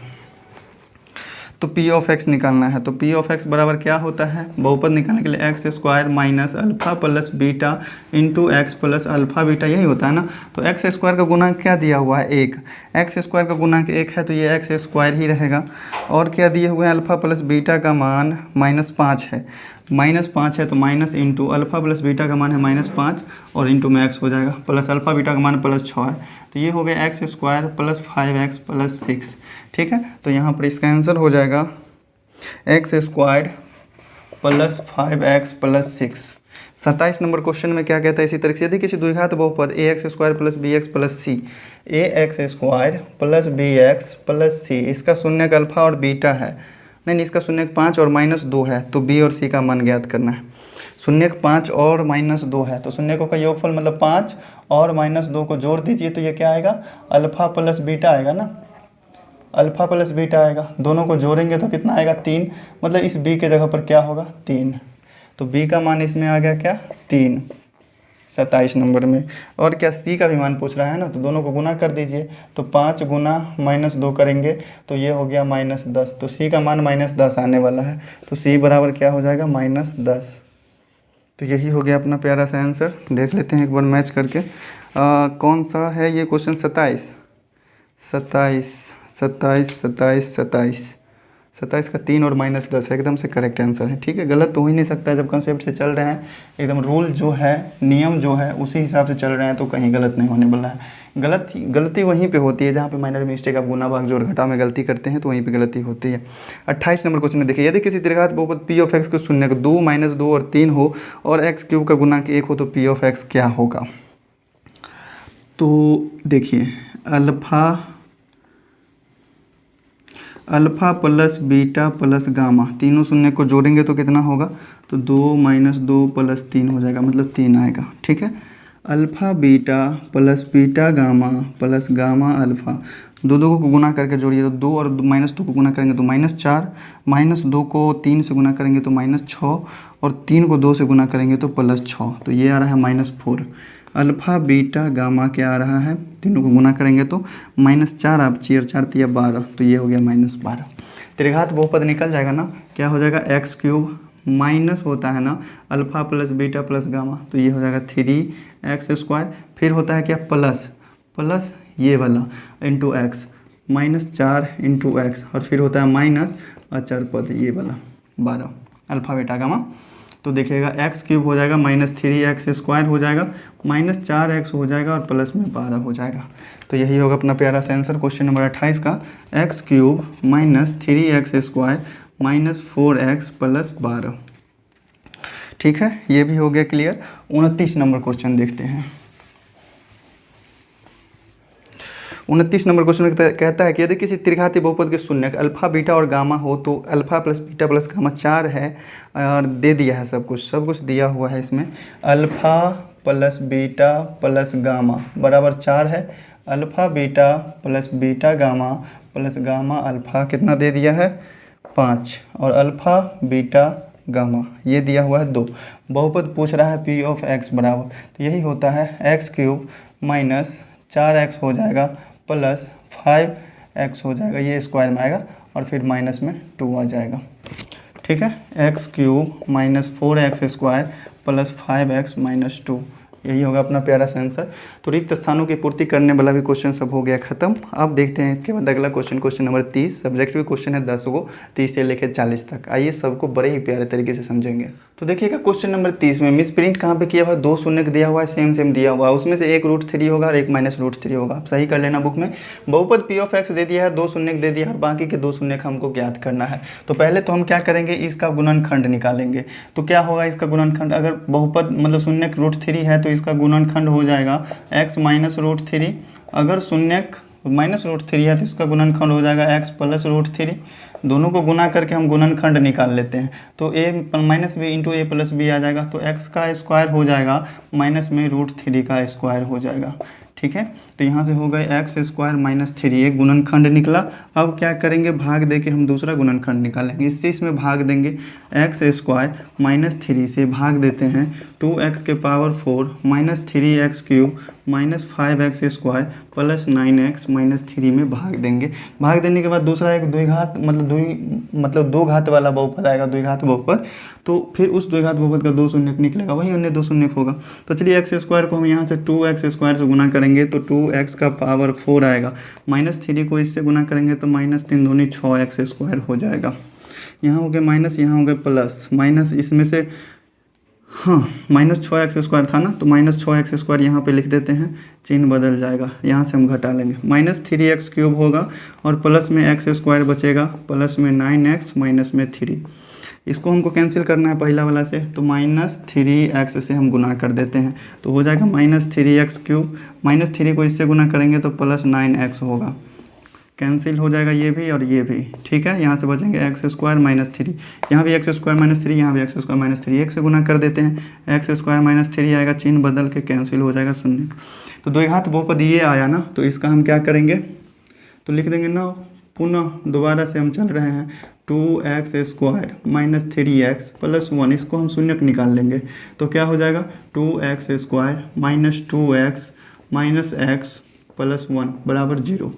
तो p(x) निकालना है, तो p(x) बराबर क्या होता है, बहुपद निकालने के लिए x² minus alpha plus beta into x plus alpha beta, यही होता है ना। तो x² का गुणांक क्या दिया हुआ है, 1, x² का गुणांक 1 है तो ये x² ही रहेगा। और क्या दिए हुए हैं, अल्फ़ा प्लस बीटा का मान -5 है, -5 है तो minus into alpha plus beta का मान है -5 और इंटू में x हो जाएगा, प्लस अल्फ़ा बीटा का मान +6 है, तो ये हो गया x² प्लस 5x प्लस 6। ठीक है, तो यहाँ पर इसका आंसर हो जाएगा x² plus 5x plus 6। 27 number question में क्या कहता है, इसी तरह से यदि किसी द्विघात बहुपद ax² plus bx plus c, ax² plus bx plus c, इसका शून्य का अल्फ़ा और बीटा है, नहीं इसका शून्य 5 और -2 है, तो b और c का मान ज्ञात करना है। शून्य 5 और -2 है, तो शून्य का योगफल मतलब 5 और -2 को जोड़ दीजिए तो ये क्या आएगा, अल्फ़ा प्लस बीटा आएगा ना, अल्फ़ा प्लस बीटा आएगा। दोनों को जोड़ेंगे तो कितना आएगा, 3, मतलब इस b के जगह पर क्या होगा, 3। तो b का मान इसमें आ गया क्या, 3 27 नंबर में। और क्या c का भी मान पूछ रहा है ना, तो दोनों को गुना कर दीजिए, तो 5 गुना -2 करेंगे तो ये हो गया -10, तो c का मान -10 आने वाला है, तो c बराबर क्या हो जाएगा, -10। तो यही हो गया अपना प्यारा सा आंसर। देख लेते हैं एक बार मैच करके, कौन सा है ये क्वेश्चन, 27 का 3 और -10 है, एकदम से करेक्ट आंसर है। ठीक है, गलत तो हो ही नहीं सकता है, जब कंसेप्ट से चल रहे हैं, एकदम रूल जो है, नियम जो है उसी हिसाब से चल रहे हैं, तो कहीं गलत नहीं होने वाला है। गलती वहीं पे होती है जहाँ पे माइनर मिस्टेक, आप गुना भाग जोड़ घटाव में गलती करते हैं तो वहीं पे गलती होती है। 28 नंबर क्वेश्चन में देखिए यदि किसी त्रिघात बहुपद p(x) को शून्य 2, -2 और 3 हो और x³ का गुणांक 1 हो तो p(x) क्या होगा। तो देखिए alpha plus beta plus gamma, तीनों शून्य को जोड़ेंगे तो कितना होगा, तो 2 - 2 प्लस 3 हो जाएगा, मतलब 3 आएगा। ठीक है, alpha beta plus beta gamma plus gamma alpha, दो को गुना करके जोड़िए तो 2 और -2 को गुना करेंगे तो -4, -2 को 3 से गुना करेंगे तो -6 और 3 को 2 से गुना करेंगे तो +6, तो ये आ रहा है -4। अल्फ़ा बीटा गामा क्या आ रहा है, तीनों को गुना करेंगे तो -4, आप 4 × 4 = 12, तो ये हो गया -12। त्रिघात बहुपद निकल जाएगा ना, क्या हो जाएगा, x³ माइनस होता है ना alpha plus beta plus gamma, तो ये हो जाएगा 3x², फिर होता है क्या, प्लस ये वाला इंटू एक्स, -4 × x, और फिर होता है माइनस अचर पद ये वाला 12 अल्फ़ा बीटा गामा। तो देखिएगा x³ हो जाएगा -3x² हो जाएगा, -4x हो जाएगा और प्लस में 12 हो जाएगा। तो यही होगा अपना प्यारा सा आंसर क्वेश्चन नंबर 28 का, x³ -3x² -4x + 12। ठीक है, ये भी हो गया क्लियर। 29 नंबर क्वेश्चन देखते हैं। 29 नंबर क्वेश्चन कहता है कि यदि किसी त्रिघाती बहुपद के शून्यक अल्फ़ा बीटा और गामा हो तो alpha plus beta plus gamma 4 है, और दे दिया है सब कुछ दिया हुआ है इसमें। Alpha plus beta plus gamma बराबर 4 है, alpha beta plus beta gamma plus gamma alpha कितना दे दिया है, 5 और अल्फ़ा बीटा गामा ये दिया हुआ है 2। बहुपद पूछ रहा है पी ऑफ एक्स बराबर, तो यही होता है एक्स क्यूब माइनस 4x हो जाएगा प्लस 5x हो जाएगा, ये स्क्वायर में आएगा और फिर माइनस में 2 आ जाएगा। ठीक है, x cube minus 4x square plus 5x minus 2, यही होगा अपना प्यारा सा आंसर। तो रिक्त स्थानों की पूर्ति करने वाला भी क्वेश्चन सब हो गया खत्म। अब देखते हैं इसके बाद अगला question, question number 30। Subjective question है 10 गो, 30 से लेकर 40 तक। आइए सबको बड़े ही प्यारे तरीके से समझेंगे। तो देखिएगा क्वेश्चन नंबर 30 में मिस प्रिंट कहाँ पे किया हुआ है, 2 शून्य दिया हुआ है, सेम दिया हुआ है, उसमें से एक √3 होगा और एक -√3 होगा। आप सही कर लेना बुक में। बहुपद पी ऑफ एक्स दे दिया है, 2 शून्य दे दिया है और बाकी के 2 शून्य का हमको ज्ञात करना है। तो पहले तो हम क्या करेंगे, इसका गुणनखंड निकालेंगे। तो क्या होगा इसका गुणनखंड, अगर बहुपद मतलब शून्य √3 है तो इसका गुणनखंड हो जाएगा x माइनस √3। अगर शून्य -√3 है तो इसका गुणनखंड हो जाएगा x प्लस √3। दोनों को गुना करके हम गुणनखंड निकाल लेते हैं, तो a minus b into a plus b आ जाएगा। तो x का स्क्वायर हो जाएगा माइनस में √3 का स्क्वायर हो जाएगा। ठीक है, तो यहाँ से हो गए एक्स स्क्वायर माइनस 3, एक गुणनखंड निकला। अब क्या करेंगे, भाग दे के हम दूसरा गुणनखंड निकालेंगे। इससे इसमें भाग देंगे, एक्स स्क्वायर माइनस 3 से भाग देते हैं 2x के power 4 minus 3x cube minus 5x square plus 9x minus 3 में भाग देंगे। भाग देने के बाद दूसरा एक द्विघात मतलब दो घात वाला बहुपद आएगा, द्विघात बहुपद। तो फिर उस द्विघात बहुपद का 2 शून्य निकलेगा, वही अन्य 2 शून्य होगा। तो चलिए एक्स स्क्वायर को हम यहाँ से 2x स्क्वायर से गुना करेंगे तो 2x का पावर 4 आएगा, माइनस 3 को इससे गुना करेंगे तो माइनस 3 दूनी 6x स्क्वायर हो जाएगा। यहाँ हो गया माइनस, यहाँ हो गया प्लस, माइनस इसमें से माइनस 6x स्क्वायर था ना, तो माइनस 6x स्क्वायर यहाँ पे लिख देते हैं, चिन्ह बदल जाएगा, यहाँ से हम घटा लेंगे। माइनस 3x क्यूब होगा और प्लस में x स्क्वायर बचेगा, प्लस में 9x माइनस में 3। इसको हमको कैंसिल करना है पहला वाला से, तो माइनस 3x से हम गुना कर देते हैं, तो हो जाएगा माइनस 3x क्यूब, माइनस 3 को इससे गुना करेंगे तो प्लस 9x होगा, कैंसिल हो जाएगा ये भी और ये भी। ठीक है, यहाँ से बचेंगे एक्स स्क्वायर माइनस 3, यहाँ भी एक्स स्क्वायर माइनस 3, यहाँ भी एक्स स्क्वायर माइनस 3, एक से गुना कर देते हैं, एक्स स्क्वायर माइनस 3 आएगा, चिन्ह बदल के कैंसिल हो जाएगा शून्य। तो द्विघात बहुपद ये आया ना, तो इसका हम क्या करेंगे, तो लिख देंगे ना, पुनः दोबारा से हम चल रहे हैं 2x square minus 3x plus 1, इसको हम शून्य निकाल लेंगे तो क्या हो जाएगा 2x square minus 2x minus x plus 1 बराबर 0।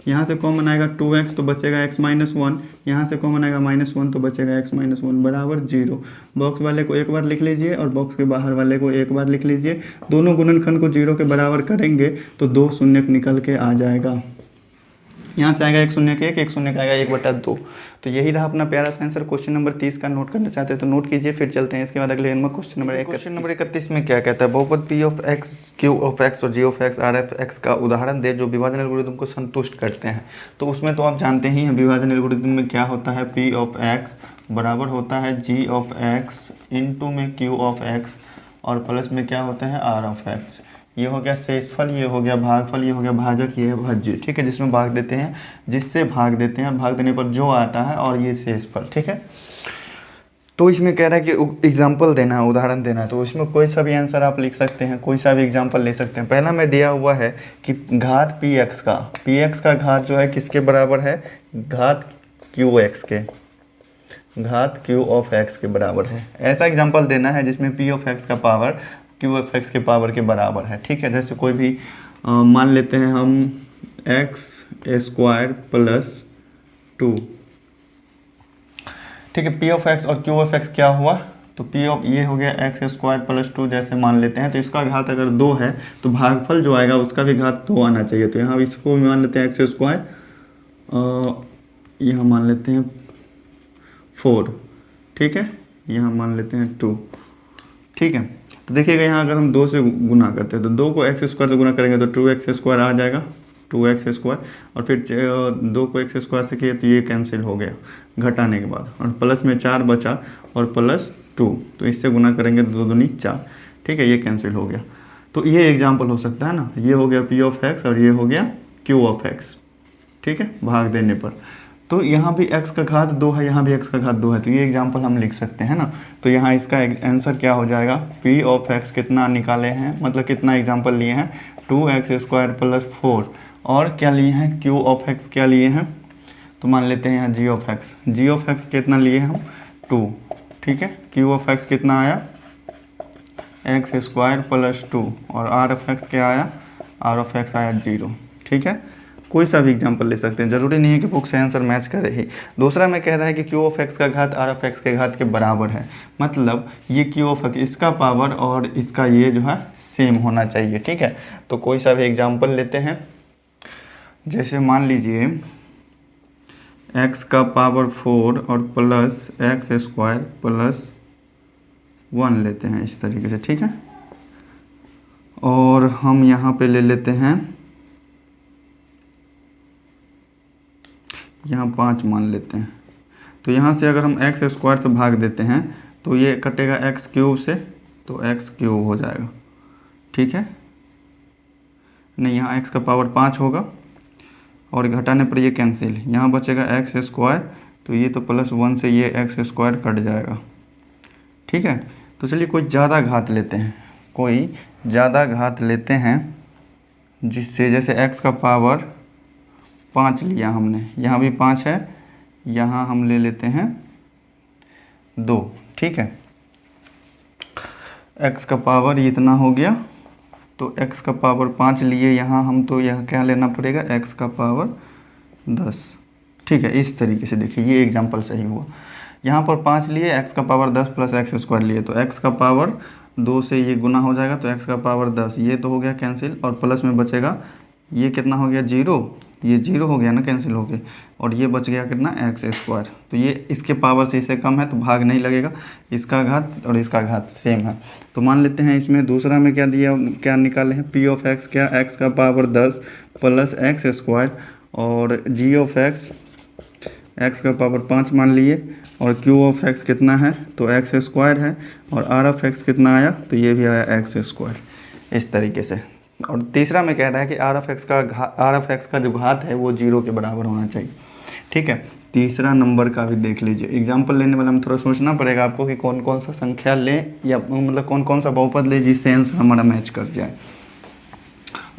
यहाँ से कॉमन आएगा 2x तो बचेगा x माइनस 1, यहाँ से कॉमन आएगा -1 तो बचेगा x माइनस 1 बराबर 0। बॉक्स वाले को एक बार लिख लीजिए और बॉक्स के बाहर वाले को एक बार लिख लीजिए। दोनों गुणनखंड को 0 के बराबर करेंगे तो 2 शून्य निकल के आ जाएगा। यहाँ से आएगा 1 शून्य का 1, 1 शून्य का आएगा 1/2। तो यही रहा अपना प्यारा सा आंसर। क्वेश्चन नंबर 30 का नोट करना चाहते हैं तो नोट कीजिए, फिर चलते हैं इसके बाद अगले नंबर क्वेश्चन नंबर 31 में क्या कहता है, बहुपद p of x, q of x और g of x, r f x का उदाहरण दे जो विभाजन एल्गोरिथम को संतुष्ट करते हैं। तो उसमें तो आप जानते ही हैं विभाजन एल्गोरिथम में क्या होता है, पी ऑफ एक्स बराबर होता है जी ऑफ एक्स इंटू में क्यू ऑफ एक्स और प्लस में क्या होता है आर ऑफ एक्स। ये हो गया शेषफल, ये हो गया भागफल, ये हो गया भाजक, ये है भाज्य। ठीक है, जिसमें भाग देते हैं, जिससे भाग देते हैं और भाग देने पर जो आता है, और ये शेषफल। ठीक है, तो इसमें कह रहा है कि एग्जाम्पल देना है, उदाहरण देना है। तो इसमें कोई सा भी आंसर आप लिख सकते हैं, कोई सा भी एग्जाम्पल ले सकते हैं। पहला में दिया हुआ है कि घात पी एक्स का घात जो है किसके बराबर है, घात क्यू एक्स के, घात क्यू ऑफ एक्स के बराबर है। ऐसा एग्जाम्पल देना है जिसमें पी ऑफ एक्स का पावर क्यू ऑफ एक्स के पावर के बराबर है। ठीक है, जैसे कोई भी मान लेते हैं हम एक्स स्क्वायर प्लस 2। ठीक है, पी ऑफ एक्स और क्यू ऑफ एक्स क्या हुआ, तो पी ऑफ ये हो गया एक्स स्क्वायर प्लस 2 जैसे मान लेते हैं। तो इसका घात अगर 2 है तो भागफल जो आएगा उसका भी घात 2 आना चाहिए। तो यहाँ इसको मान लेते हैं एक्स स्क्वायर, यहाँ मान लेते हैं 4। ठीक है, यहाँ मान लेते हैं 2। ठीक है, तो देखिएगा यहाँ अगर हम 2 से गुना करते हैं तो 2 को एक्स स्क्वायर से गुना करेंगे तो 2x स्क्वायर आ जाएगा, 2x स्क्वायर, और फिर 2 को एक्स स्क्वायर से किए तो ये कैंसिल हो गया घटाने के बाद, और प्लस में 4 बचा और प्लस 2, तो इससे गुना करेंगे तो 2 दूनी 4। ठीक है, ये कैंसिल हो गया। तो ये एग्जाम्पल हो सकता है ना, ये हो गया पी ऑफ एक्स और ये हो गया क्यू ऑफ एक्स। ठीक है, भाग देने पर तो यहाँ भी x का घात 2 है, यहाँ भी x का घात 2 है, तो ये एग्जाम्पल हम लिख सकते हैं ना। तो यहाँ इसका आंसर क्या हो जाएगा, p ऑफ x कितना निकाले हैं, मतलब कितना एग्जाम्पल लिए हैं, 2x स्क्वायर प्लस 4, और क्या लिए हैं, q ऑफ x क्या लिए हैं, तो मान लेते हैं यहाँ जी ऑफ एक्स कितना लिए हम 2, ठीक है। क्यू ऑफ एक्स कितना आया एक्स स्क्वायर प्लस 2 और आर ऑफ एक्स क्या आया, आर ऑफ एक्स आया 0, ठीक है। कोई सा भी एग्जांपल ले सकते हैं, ज़रूरी नहीं है कि बुक से आंसर मैच करे ही। दूसरा में कह रहा है कि क्यू ऑफ एक्स का घात आर ऑफ एक्स के घात के बराबर है, मतलब ये क्यू ऑफ एक्स इसका पावर और इसका ये जो है सेम होना चाहिए, ठीक है। तो कोई सा भी एग्जांपल लेते हैं, जैसे मान लीजिए एक्स का पावर 4 और प्लस एक्स स्क्वायर प्लस 1 लेते हैं इस तरीके से, ठीक है। और हम यहाँ पे ले लेते हैं यहाँ 5 मान लेते हैं। तो यहाँ से अगर हम एक्स स्क्वायर से भाग देते हैं तो ये कटेगा एक्स क्यूब से, तो एक्स क्यूब हो जाएगा, ठीक है। नहीं, यहाँ एक्स का पावर 5 होगा और घटाने पर ये कैंसिल, यहाँ बचेगा एक्स स्क्वायर, तो ये तो प्लस 1 से ये एक्स स्क्वायर कट जाएगा, ठीक है। तो चलिए कोई ज़्यादा घात लेते हैं, कोई ज़्यादा घात लेते हैं जिससे, जैसे एक्स का पावर 5 लिया हमने, यहाँ भी 5 है, यहाँ हम ले लेते हैं 2, ठीक है। x का पावर इतना हो गया, तो x का पावर 5 लिए यहाँ हम, तो यह क्या लेना पड़ेगा x का पावर 10, ठीक है। इस तरीके से देखिए ये एग्जांपल सही हुआ। यहाँ पर 5 लिए, x का पावर 10 प्लस एक्स स्क्वायर लिए, तो x का पावर 2 से ये गुना हो जाएगा, तो x का पावर 10, ये तो हो गया कैंसिल, और प्लस में बचेगा ये कितना हो गया 0, ये 0 हो गया ना कैंसिल हो गया, और ये बच गया कितना एक्स स्क्वायर। तो ये इसके पावर से इसे कम है तो भाग नहीं लगेगा, इसका घात और इसका घात सेम है। तो मान लेते हैं इसमें दूसरा में क्या दिया, क्या निकाले हैं, पी ऑफ एक्स क्या, एक्स का पावर 10 प्लस एक्स स्क्वायर, और जी ऑफ एक्स एक्स का पावर 5 मान लिए, और क्यू ऑफ एक्स कितना है, तो एक्स स्क्वायर है, और आर ऑफ एक्स कितना आया, तो ये भी आया एक्स स्क्वायर, इस तरीके से। और तीसरा में कह रहा है कि आर ऑफ एक्स का जो घात है वो 0 के बराबर होना चाहिए, ठीक है। तीसरा नंबर का भी देख लीजिए, एग्जाम्पल लेने वाला में थोड़ा सोचना पड़ेगा आपको कि कौन कौन सा संख्या लें, या मतलब कौन कौन सा बहुपद ले जिससे आंसर हमारा मैच कर जाए।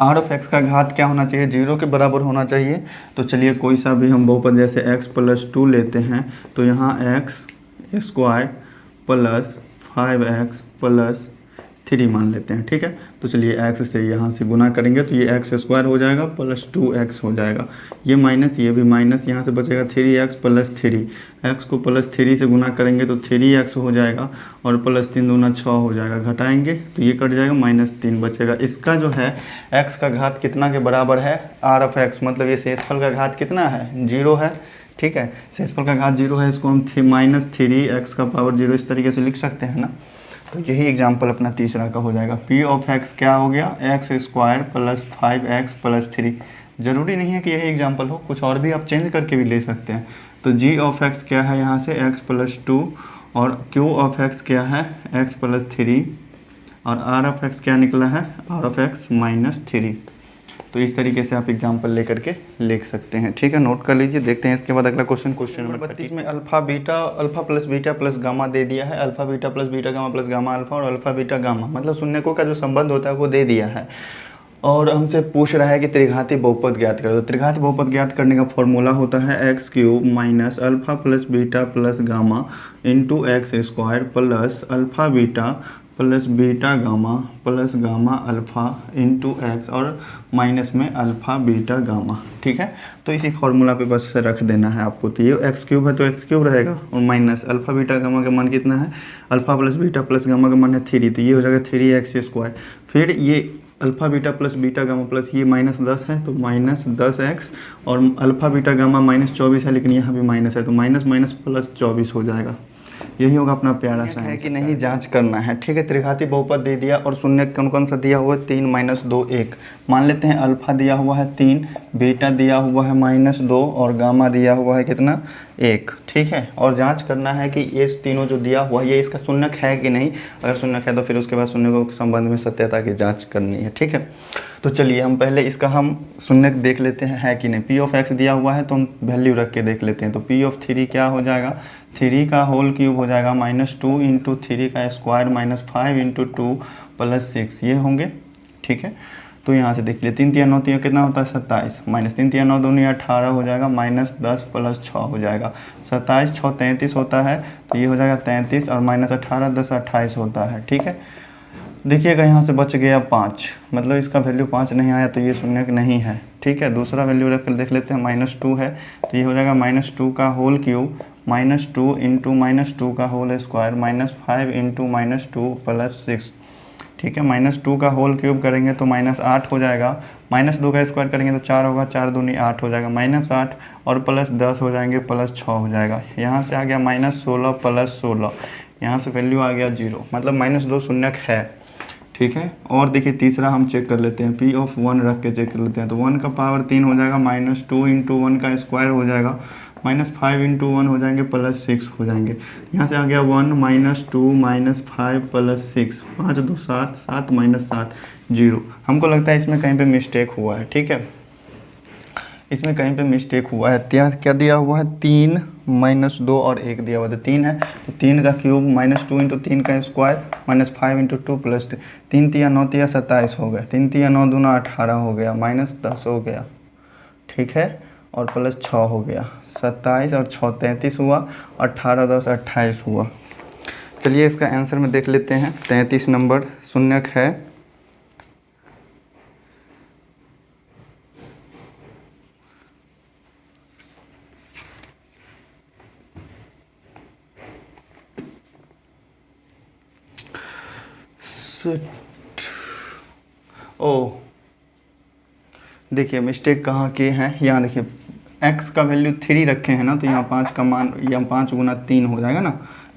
आर ऑफ एक्स का घात क्या होना चाहिए, 0 के बराबर होना चाहिए। तो चलिए कोई सा भी हम बहुपद जैसे x प्लस 2 लेते हैं, तो यहाँ x square plus 5x plus 3 मान लेते हैं, ठीक है। तो चलिए x से यहाँ से गुना करेंगे तो ये एक्स स्क्वायर हो जाएगा प्लस 2x हो जाएगा, ये माइनस ये भी माइनस, यहाँ से बचेगा 3x प्लस 3, x को प्लस 3 से गुना करेंगे तो 3x हो जाएगा, और प्लस 3 दूना 6 हो जाएगा, घटाएंगे तो ये कट जाएगा, -3 बचेगा। इसका जो है x का घात कितना के बराबर है, आर ऑफ एक्स, मतलब ये शेषफल का घात कितना है, 0 है, ठीक है। शेषफल का घात 0 है, इसको हम -3x का पावर 0 इस तरीके से लिख सकते हैं ना। तो यही एग्जाम्पल अपना तीसरा का हो जाएगा। पी ऑफ एक्स क्या हो गया, x square plus 5x plus 3। ज़रूरी नहीं है कि यही एग्जाम्पल हो, कुछ और भी आप चेंज करके भी ले सकते हैं। तो जी ऑफ एक्स क्या है यहाँ से x प्लस 2, और क्यू ऑफ एक्स क्या है x प्लस 3, और आर ऑफ एक्स क्या निकला है, आर ऑफ एक्स -3। तो इस तरीके से आप एग्जाम्पल लेकर के लिख सकते हैं, ठीक है। नोट कर लीजिए, देखते हैं इसके बाद अगला क्वेश्चन नंबर 32 में alpha plus beta plus gamma दे दिया है, alpha beta plus beta gamma plus gamma alpha, और अल्फा बीटा गामा, मतलब शून्यकों का जो संबंध होता है वो दे दिया है, और हमसे पूछ रहा है कि त्रिघाती बहुपद ज्ञात करो। तो त्रिघाती बहुपद ज्ञात करने का फॉर्मूला होता है x cube minus alpha plus beta plus gamma into x square plus alpha beta plus beta gamma plus gamma alpha into x, और माइनस में अल्फ़ा बीटा गामा, ठीक है। तो इसी फार्मूला पे बस रख देना है आपको। तो ये एक्स क्यूब है तो एक्स क्यूब रहेगा, और माइनस अल्फ़ा बीटा गामा का मान कितना है, alpha plus beta plus gamma का मान है 3, तो ये हो जाएगा 3x स्क्वायर। फिर ये alpha beta plus beta gamma plus ये -10 है, तो -10x, और अल्फ़ा बीटा गामा -24 है, लेकिन यहाँ भी माइनस है, तो माइनस माइनस प्लस 24 हो जाएगा। यही होगा अपना प्यारा सा है कि नहीं जांच करना है, ठीक है। त्रिघाती बहुपद दे दिया, और शून्य कौन कौन सा दिया हुआ है, 3 - 2 1। मान लेते हैं अल्फ़ा दिया हुआ है 3, बीटा दिया हुआ है -2, और गामा दिया हुआ है कितना 1, ठीक है। और जांच करना है कि ये तीनों जो दिया हुआ है ये इसका शून्यक है कि नहीं। अगर शून्यक है तो फिर उसके बाद शून्यकों के संबंध में सत्यता की जाँच करनी है, ठीक है। तो चलिए हम पहले इसका हम शून्यक देख लेते हैं है कि नहीं। पी ऑफ एक्स दिया हुआ है तो हम वैल्यू रख के देख लेते हैं। तो पी ऑफ 3 क्या हो जाएगा, 3 का होल क्यूब हो जाएगा -2 इंटू 3 का स्क्वायर -5 इंटू 2 प्लस 6, ये होंगे, ठीक है। तो यहाँ से देख लिया 3 3 9 3 कितना होता है 27, माइनस 3 3 9 दूनी 18 हो जाएगा, माइनस 10 प्लस 6 हो जाएगा, 27 6 33 होता है, तो ये हो जाएगा 33 और माइनस 18 10 28 होता है। ठीक है, देखिएगा यहाँ से बच गया 5, मतलब इसका वैल्यू 5 नहीं आया तो ये शून्य नहीं है। ठीक है, दूसरा वैल्यू रख कर देख लेते हैं, -2 है तो ये हो जाएगा -2 का होल क्यूब, -2 इंटू -2 का होल स्क्वायर, -5 इंटू -2 प्लस 6। ठीक है, -2 का होल क्यूब करेंगे तो -8 हो जाएगा, -2 का स्क्वायर करेंगे तो 4 होगा, 4 दूनी 8 हो जाएगा, -8 और प्लस 10 हो जाएंगे, प्लस 6 हो जाएगा। यहाँ से आ गया -16 प्लस 16, यहाँ से वैल्यू आ गया 0, मतलब -2 शून्यक है। ठीक है, और देखिए तीसरा हम चेक कर लेते हैं, P(1) रख के चेक कर लेते हैं, तो 1 का पावर 3 हो जाएगा, -2 इंटू 1 का स्क्वायर हो जाएगा, -5 इंटू 1 हो जाएंगे, प्लस 6 हो जाएंगे। यहाँ से आ गया 1 -2 -5 प्लस 6, 5 2 7 7 -7 0। हमको लगता है इसमें कहीं पे मिस्टेक हुआ है। ठीक है, इसमें कहीं पे मिस्टेक हुआ है, क्या दिया हुआ है, 3 -2 और 1 दिया हुआ है, 3 है तो 3 का क्यूब, -2 इंटू 3 का स्क्वायर, -5 इंटू 2 प्लस 3 3 9 3 27 हो गया, 3 3 9 दूना 18 हो गया, -10 हो गया। ठीक है, और प्लस 6 हो गया, 27 और 6 33 हुआ, 18 10 28 हुआ। चलिए इसका आंसर में देख लेते हैं, 33 नंबर शून्यक है। ओ देखिए मिस्टेक कहाँ के हैं, यहाँ देखिए x का वैल्यू 3 रखे हैं ना, तो यहाँ 5 का मान, यहाँ 5 गुना 3 हो जाएगा ना,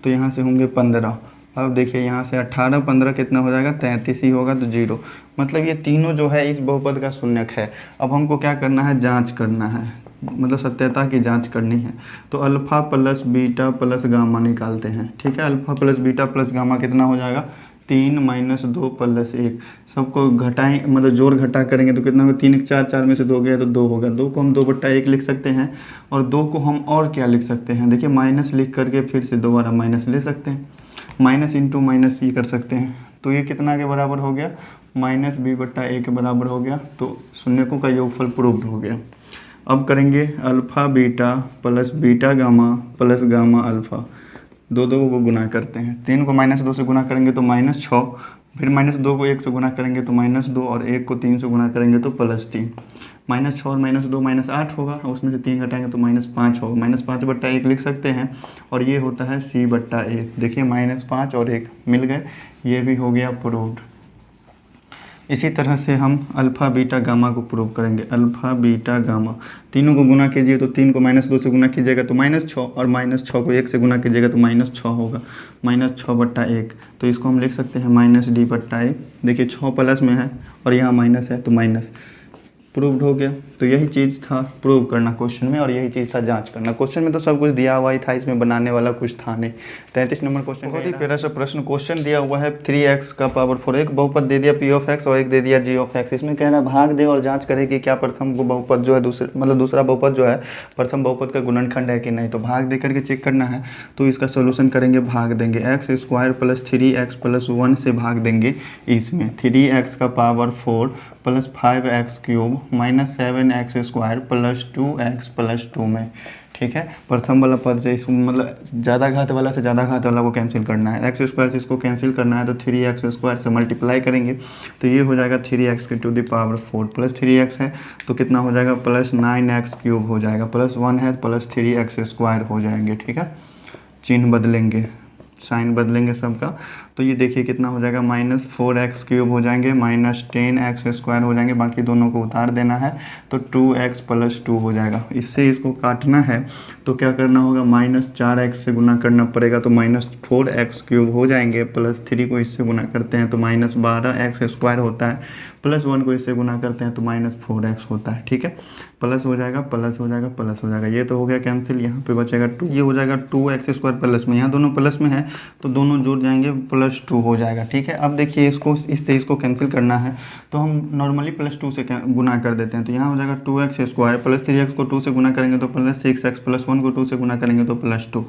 तो यहाँ से होंगे 15। अब देखिए यहाँ से 18 15 कितना हो जाएगा, 33 ही होगा, तो 0, मतलब ये तीनों जो है इस बहुपद का शून्यक है। अब हमको क्या करना है, जांच करना है, मतलब सत्यता की जांच करनी है। तो alpha plus beta plus gamma निकालते हैं। ठीक है, alpha plus beta plus gamma कितना हो जाएगा, 3 -2 प्लस 1, सबको घटाएं, मतलब जोड़ घटा करेंगे तो कितना होगा, 3 4 4 में से 2 गया तो 2 होगा, 2 को हम 2/1 लिख सकते हैं, और 2 को हम और क्या लिख सकते हैं, देखिए माइनस लिख करके फिर से दोबारा माइनस ले सकते हैं, माइनस इंटू माइनस ये कर सकते हैं, तो ये कितना के बराबर हो गया, -b/a के बराबर हो गया, तो शून्यकों का योगफल प्रूव्ड हो गया। अब करेंगे alpha beta plus beta gamma plus gamma alpha, दो को गुना करते हैं, 3 को -2 से गुना करेंगे तो -6, फिर -2 को 1 से गुना करेंगे तो -2, और 1 को 3 से गुना करेंगे तो +3, -6 और -2 -8 होगा, उसमें से 3 घटाएंगे तो -5 होगा, -5/1 लिख सकते हैं, और ये होता है c/a। देखिए -5 और 1 मिल गए, ये भी हो गया प्रूव्ड। इसी तरह से हम अल्फ़ा बीटा गामा को प्रूव करेंगे, अल्फ़ा बीटा गामा, तीनों को गुना कीजिए तो 3 को -2 से गुना कीजिएगा तो -6, और -6 को 1 से गुना कीजिएगा तो -6 होगा, -6/1, तो इसको हम लिख सकते हैं -d/a। देखिए 6 प्लस में है और यहाँ माइनस है तो माइनस, प्रूव्ड हो गया। तो यही चीज़ था प्रूव करना क्वेश्चन में, और यही चीज़ था जांच करना। क्वेश्चन में तो सब कुछ दिया हुआ ही था, इसमें बनाने वाला कुछ था नहीं। 33 नंबर क्वेश्चन, बहुत ही प्यारा सा प्रश्न क्वेश्चन दिया हुआ है, 3x का पावर 4, एक बहुपद दे दिया p(x) और एक दे दिया g(x). इसमें कहना भाग दे और जांच करे कि क्या प्रथम बहुपद जो है दूसरा बहुपद जो है प्रथम बहुपद का गुणनखंड है कि नहीं। तो भाग दे करके चेक करना है, तो इसका सोल्यूशन करेंगे, भाग देंगे, x² प्लस 3x प्लस 1 से भाग देंगे इसमें, 3x का power 4 plus 5x³ minus 7x² plus 2x plus 2 में। ठीक है, प्रथम वाला पद से इसको मतलब ज़्यादा घात वाला से ज़्यादा घात वाला को कैंसिल करना है, x² से इसको कैंसिल करना है, तो 3x² से मल्टीप्लाई करेंगे तो ये हो जाएगा 3x⁴ प्लस 3x है तो कितना हो जाएगा, प्लस 9x³ हो जाएगा, प्लस 1 है प्लस 3x² हो जाएंगे। ठीक है, चिन्ह बदलेंगे, साइन बदलेंगे सबका, तो ये देखिए कितना हो जाएगा, -4x³ हो जाएंगे, -10x² हो जाएंगे, बाकी दोनों को उतार देना है तो 2x प्लस 2 हो जाएगा। इससे इसको काटना है तो क्या करना होगा, -4x से गुना करना पड़ेगा तो -4x³ हो जाएंगे, प्लस 3 को इससे गुना करते हैं तो -12x² होता है, प्लस 1 को इससे गुना करते हैं तो -4x होता है। ठीक है, प्लस हो जाएगा, प्लस हो जाएगा, प्लस हो जाएगा, ये तो हो गया कैंसिल। यहाँ पे बचेगा 2, ये हो जाएगा 2x² प्लस में, यहाँ दोनों प्लस में है तो दोनों जुड़ जाएंगे, +2 हो जाएगा। ठीक है, अब देखिए इसको इससे इसको कैंसिल करना है तो हम नॉर्मली +2 से गुना कर देते हैं। तो यहाँ हो जाएगा 2x² प्लस 3x को 2 से गुना करेंगे तो +6x प्लस 1 को 2 से गुना करेंगे तो +2,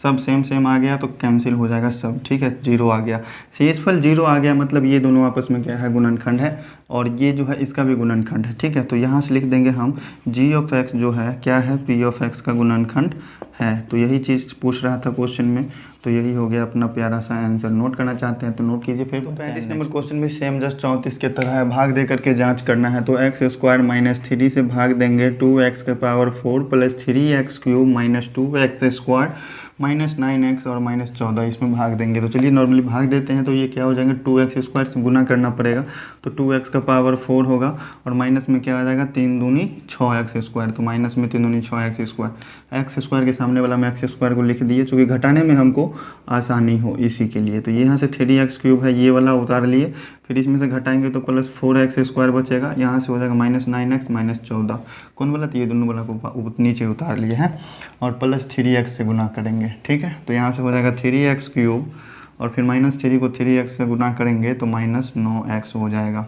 सब सेम सेम आ गया तो कैंसिल हो जाएगा सब। ठीक है, 0 आ गया, शेषफल 0 आ गया, मतलब ये दोनों आपस में क्या है, गुणनखंड है, और ये जो है इसका भी गुणनखंड है। ठीक है, तो यहाँ से लिख देंगे हम g(x) जो है क्या है, p(x) का गुणनखंड है। तो यही चीज़ पूछ रहा था क्वेश्चन में, तो यही हो गया अपना प्यारा सा आंसर। नोट करना चाहते हैं तो नोट कीजिए। फिर 35 नंबर क्वेश्चन भी सेम जस्ट 34 के तरह है, भाग दे करके जांच करना है। तो x² - 3 से भाग देंगे 2x⁴ plus 3x³ - 2x² -9x और -14 इसमें भाग देंगे। तो चलिए नॉर्मली भाग देते हैं, तो ये क्या हो जाएंगे, 2x² से गुना करना पड़ेगा तो 2x⁴ होगा, और माइनस में क्या आ जाएगा, 3 दूनी 6x², तो माइनस में 3 दूनी 6x², x² के सामने वाला में x² को लिख दिए, चूँकि घटाने में हमको आसानी हो इसी के लिए। तो यहाँ से 3x³ है, ये वाला उतार लिए, फिर इसमें से घटाएंगे तो +4x² बचेगा, यहाँ से हो जाएगा -9x -14, कौन वाला, तो ये दोनों वाला को नीचे उतार लिए हैं, और +3x से गुना करेंगे। ठीक है, तो यहाँ से हो जाएगा 3x³ और फिर -3 को 3x से गुना करेंगे तो -9x हो जाएगा।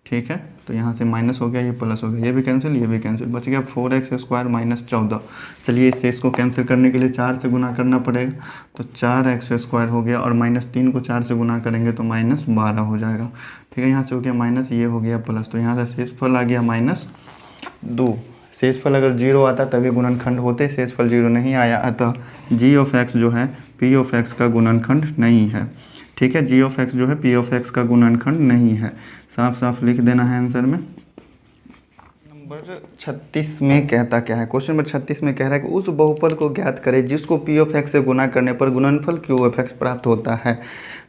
ठीक है, तो यहाँ से माइनस हो गया, ये प्लस हो गया, ये भी कैंसिल, ये भी कैंसिल, बच गया 4x² -14। चलिए इससे इसको कैंसिल करने के लिए 4 से गुना करना पड़ेगा, तो 4x² हो गया, और -3 को 4 से गुना करेंगे तो -12 हो जाएगा। ठीक है, यहाँ से हो गया माइनस, ये हो गया प्लस, तो यहाँ से शेषफल आ गया -2। शेषफल अगर 0 आता तभी गुणनखंड होते, शेषफल 0 नहीं आया, अतः g(x) जो है p(x) का गुणनखंड नहीं है। ठीक है, g(x) जो है p(x) का गुणनखंड नहीं है, साफ साफ लिख देना है आंसर में। नंबर 36 में कहता क्या है, क्वेश्चन नंबर 36 में कह रहा है कि उस बहुपद को ज्ञात करें जिसको p(x) से गुना करने पर गुणनफल q(x) प्राप्त होता है।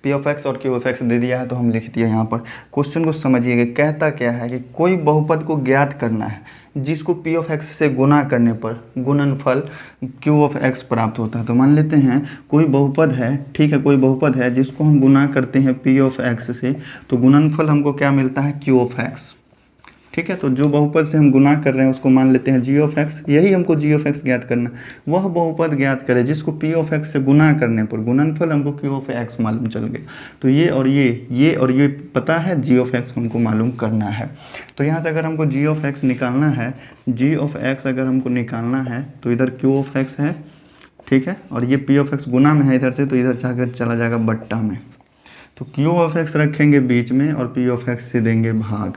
p(x) और q(x) दे दिया है तो हम लिख दिया यहाँ पर। क्वेश्चन को समझिएगा, कहता क्या है कि कोई बहुपद को ज्ञात करना है जिसको p(x) से गुना करने पर गुणनफल q(x) प्राप्त होता है। तो मान लेते हैं कोई बहुपद है, ठीक है, कोई बहुपद है जिसको हम गुना करते हैं p(x) से, तो गुणनफल हमको क्या मिलता है, q(x). ठीक है, तो जो बहुपद से हम गुना कर रहे हैं उसको मान लेते हैं g(x), यही हमको g(x) ज्ञात करना। वह बहुपद ज्ञात करें जिसको p(x) से गुना करने पर गुणनफल हमको q(x) मालूम चल गया। तो ये और ये पता है, g(x) हमको मालूम करना है। तो यहाँ से अगर हमको g(x) निकालना है, g(x) अगर हमको निकालना है तो इधर q(x) है, ठीक है, और ये p(x) गुना में है इधर से, तो इधर जाकर चला जाएगा बट्टा में, तो q(x) रखेंगे बीच में और p(x) से देंगे भाग।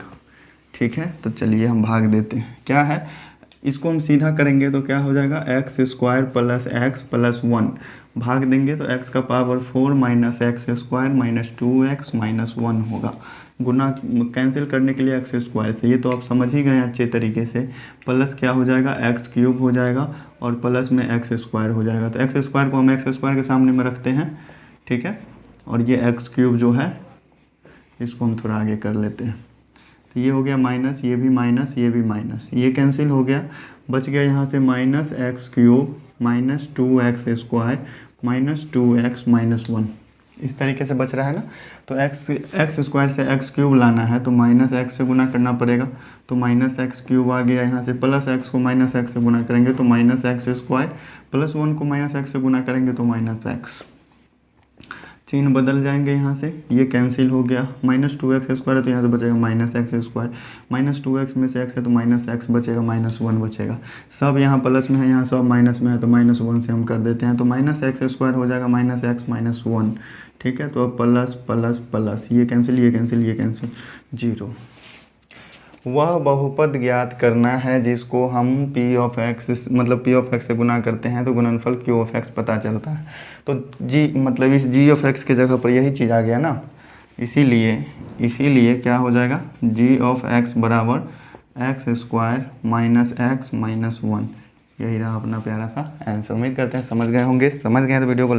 ठीक है, तो चलिए हम भाग देते हैं, क्या है, इसको हम सीधा करेंगे तो क्या हो जाएगा, x² + x + 1 भाग देंगे तो x⁴ -x² - 2x - 1 होगा। गुना कैंसिल करने के लिए x² से, ये तो आप समझ ही गए अच्छे तरीके से, प्लस क्या हो जाएगा, x³ हो जाएगा और प्लस में x² हो जाएगा। तो x² को हम x² के सामने में रखते हैं, ठीक है, और ये x³ जो है इसको हम थोड़ा आगे कर लेते हैं, तो ये हो गया माइनस, ये भी माइनस, ये भी माइनस, ये कैंसिल हो गया, बच गया यहाँ से -x³ - 2x² - 2x - 1, इस तरीके से बच रहा है ना। तो x² से x³ लाना है तो -x से गुना करना पड़ेगा, तो -x³ आ गया यहाँ से, प्लस x को -x से गुना करेंगे तो -x² प्लस 1 को -x से गुना करेंगे तो -x, चिन्ह बदल जाएंगे यहाँ से, ये कैंसिल हो गया, -2x² है तो यहाँ से बचेगा -x², -2x में से x है तो -x बचेगा, -1 बचेगा, सब यहाँ प्लस में है, यहाँ सब माइनस में है तो -1 से हम कर देते हैं, तो -x² हो जाएगा -x - 1। ठीक है, तो अब प्लस प्लस प्लस, ये कैंसिल, ये कैंसिल, ये कैंसिल, 0। वह बहुपद ज्ञात करना है जिसको हम p(x) मतलब p(x) से गुना करते हैं तो गुणनफल q(x) पता चलता है। तो मतलब इस g(x) के जगह पर यही चीज़ आ गया ना, इसीलिए क्या हो जाएगा, g(x) बराबर x² - x - 1, यही रहा अपना प्यारा सा आंसर। उम्मीद करते हैं समझ गए होंगे, समझ गए तो वीडियो को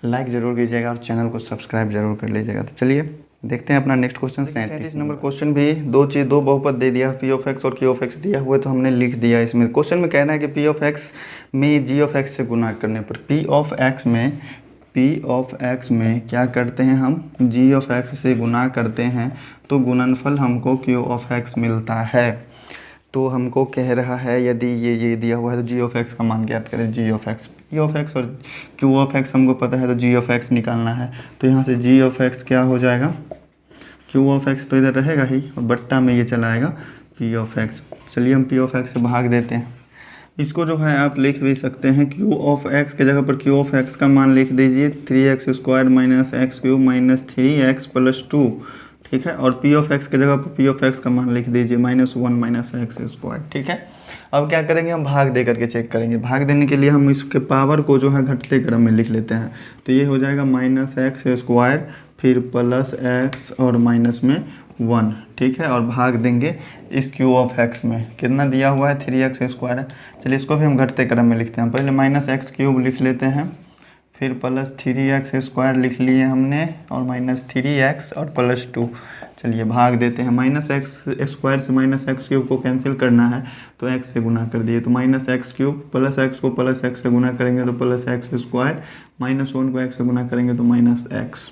लाइक ज़रूर कीजिएगा और चैनल को सब्सक्राइब जरूर कर लीजिएगा। तो चलिए देखते हैं अपना नेक्स्ट क्वेश्चन। 37 नंबर क्वेश्चन भी दो बहुपद दे दिया, p(x) और q(x) दिया हुआ तो हमने लिख दिया। इसमें क्वेश्चन में कहना है कि p(x) में g(x) से गुना करने पर p(x) में क्या करते हैं हम, g(x) से गुना करते हैं तो गुणनफल हमको q(x) मिलता है। तो हमको कह रहा है यदि ये दिया हुआ है तो जी ऑफ एक्स का मान ज्ञात करें। G of x, p of x और क्यू ऑफ एक्स हमको पता है, तो जी ऑफ एक्स निकालना है। तो यहाँ से जी ऑफ एक्स क्या हो जाएगा, क्यू ऑफ एक्स तो इधर रहेगा ही और बट्टा में ये चला आएगा पी ऑफ एक्स। चलिए हम पी ऑफ एक्स से भाग देते हैं। इसको जो है आप लिख भी सकते हैं, क्यू ऑफ एक्स के जगह पर क्यू ऑफ एक्स का मान लिख दीजिए 3x² minus x cube minus 3x plus 2, ठीक है। और पी ऑफ एक्स के जगह पर पी ऑफ एक्स का मान लिख दीजिए -1 माइनस x², ठीक है। अब क्या करेंगे, हम भाग दे करके चेक करेंगे। भाग देने के लिए हम इसके पावर को जो है घटते क्रम में लिख लेते हैं। तो ये हो जाएगा -x², फिर प्लस x और माइनस में 1, ठीक है। और भाग देंगे इस क्यू ऑफ एक्स में, कितना दिया हुआ है 3x² है। चलिए इसको भी हम घटते क्रम में लिखते हैं। पहले -x³ लिख लेते हैं, फिर प्लस 3x² लिख लिए हमने और माइनस 3x और प्लस 2। चलिए भाग देते हैं। -x² से -x³ को कैंसिल करना है तो x से गुना कर दिए, तो -x³ प्लस x को प्लस x से गुना करेंगे तो प्लस x², -1 को x से गुना करेंगे तो -x।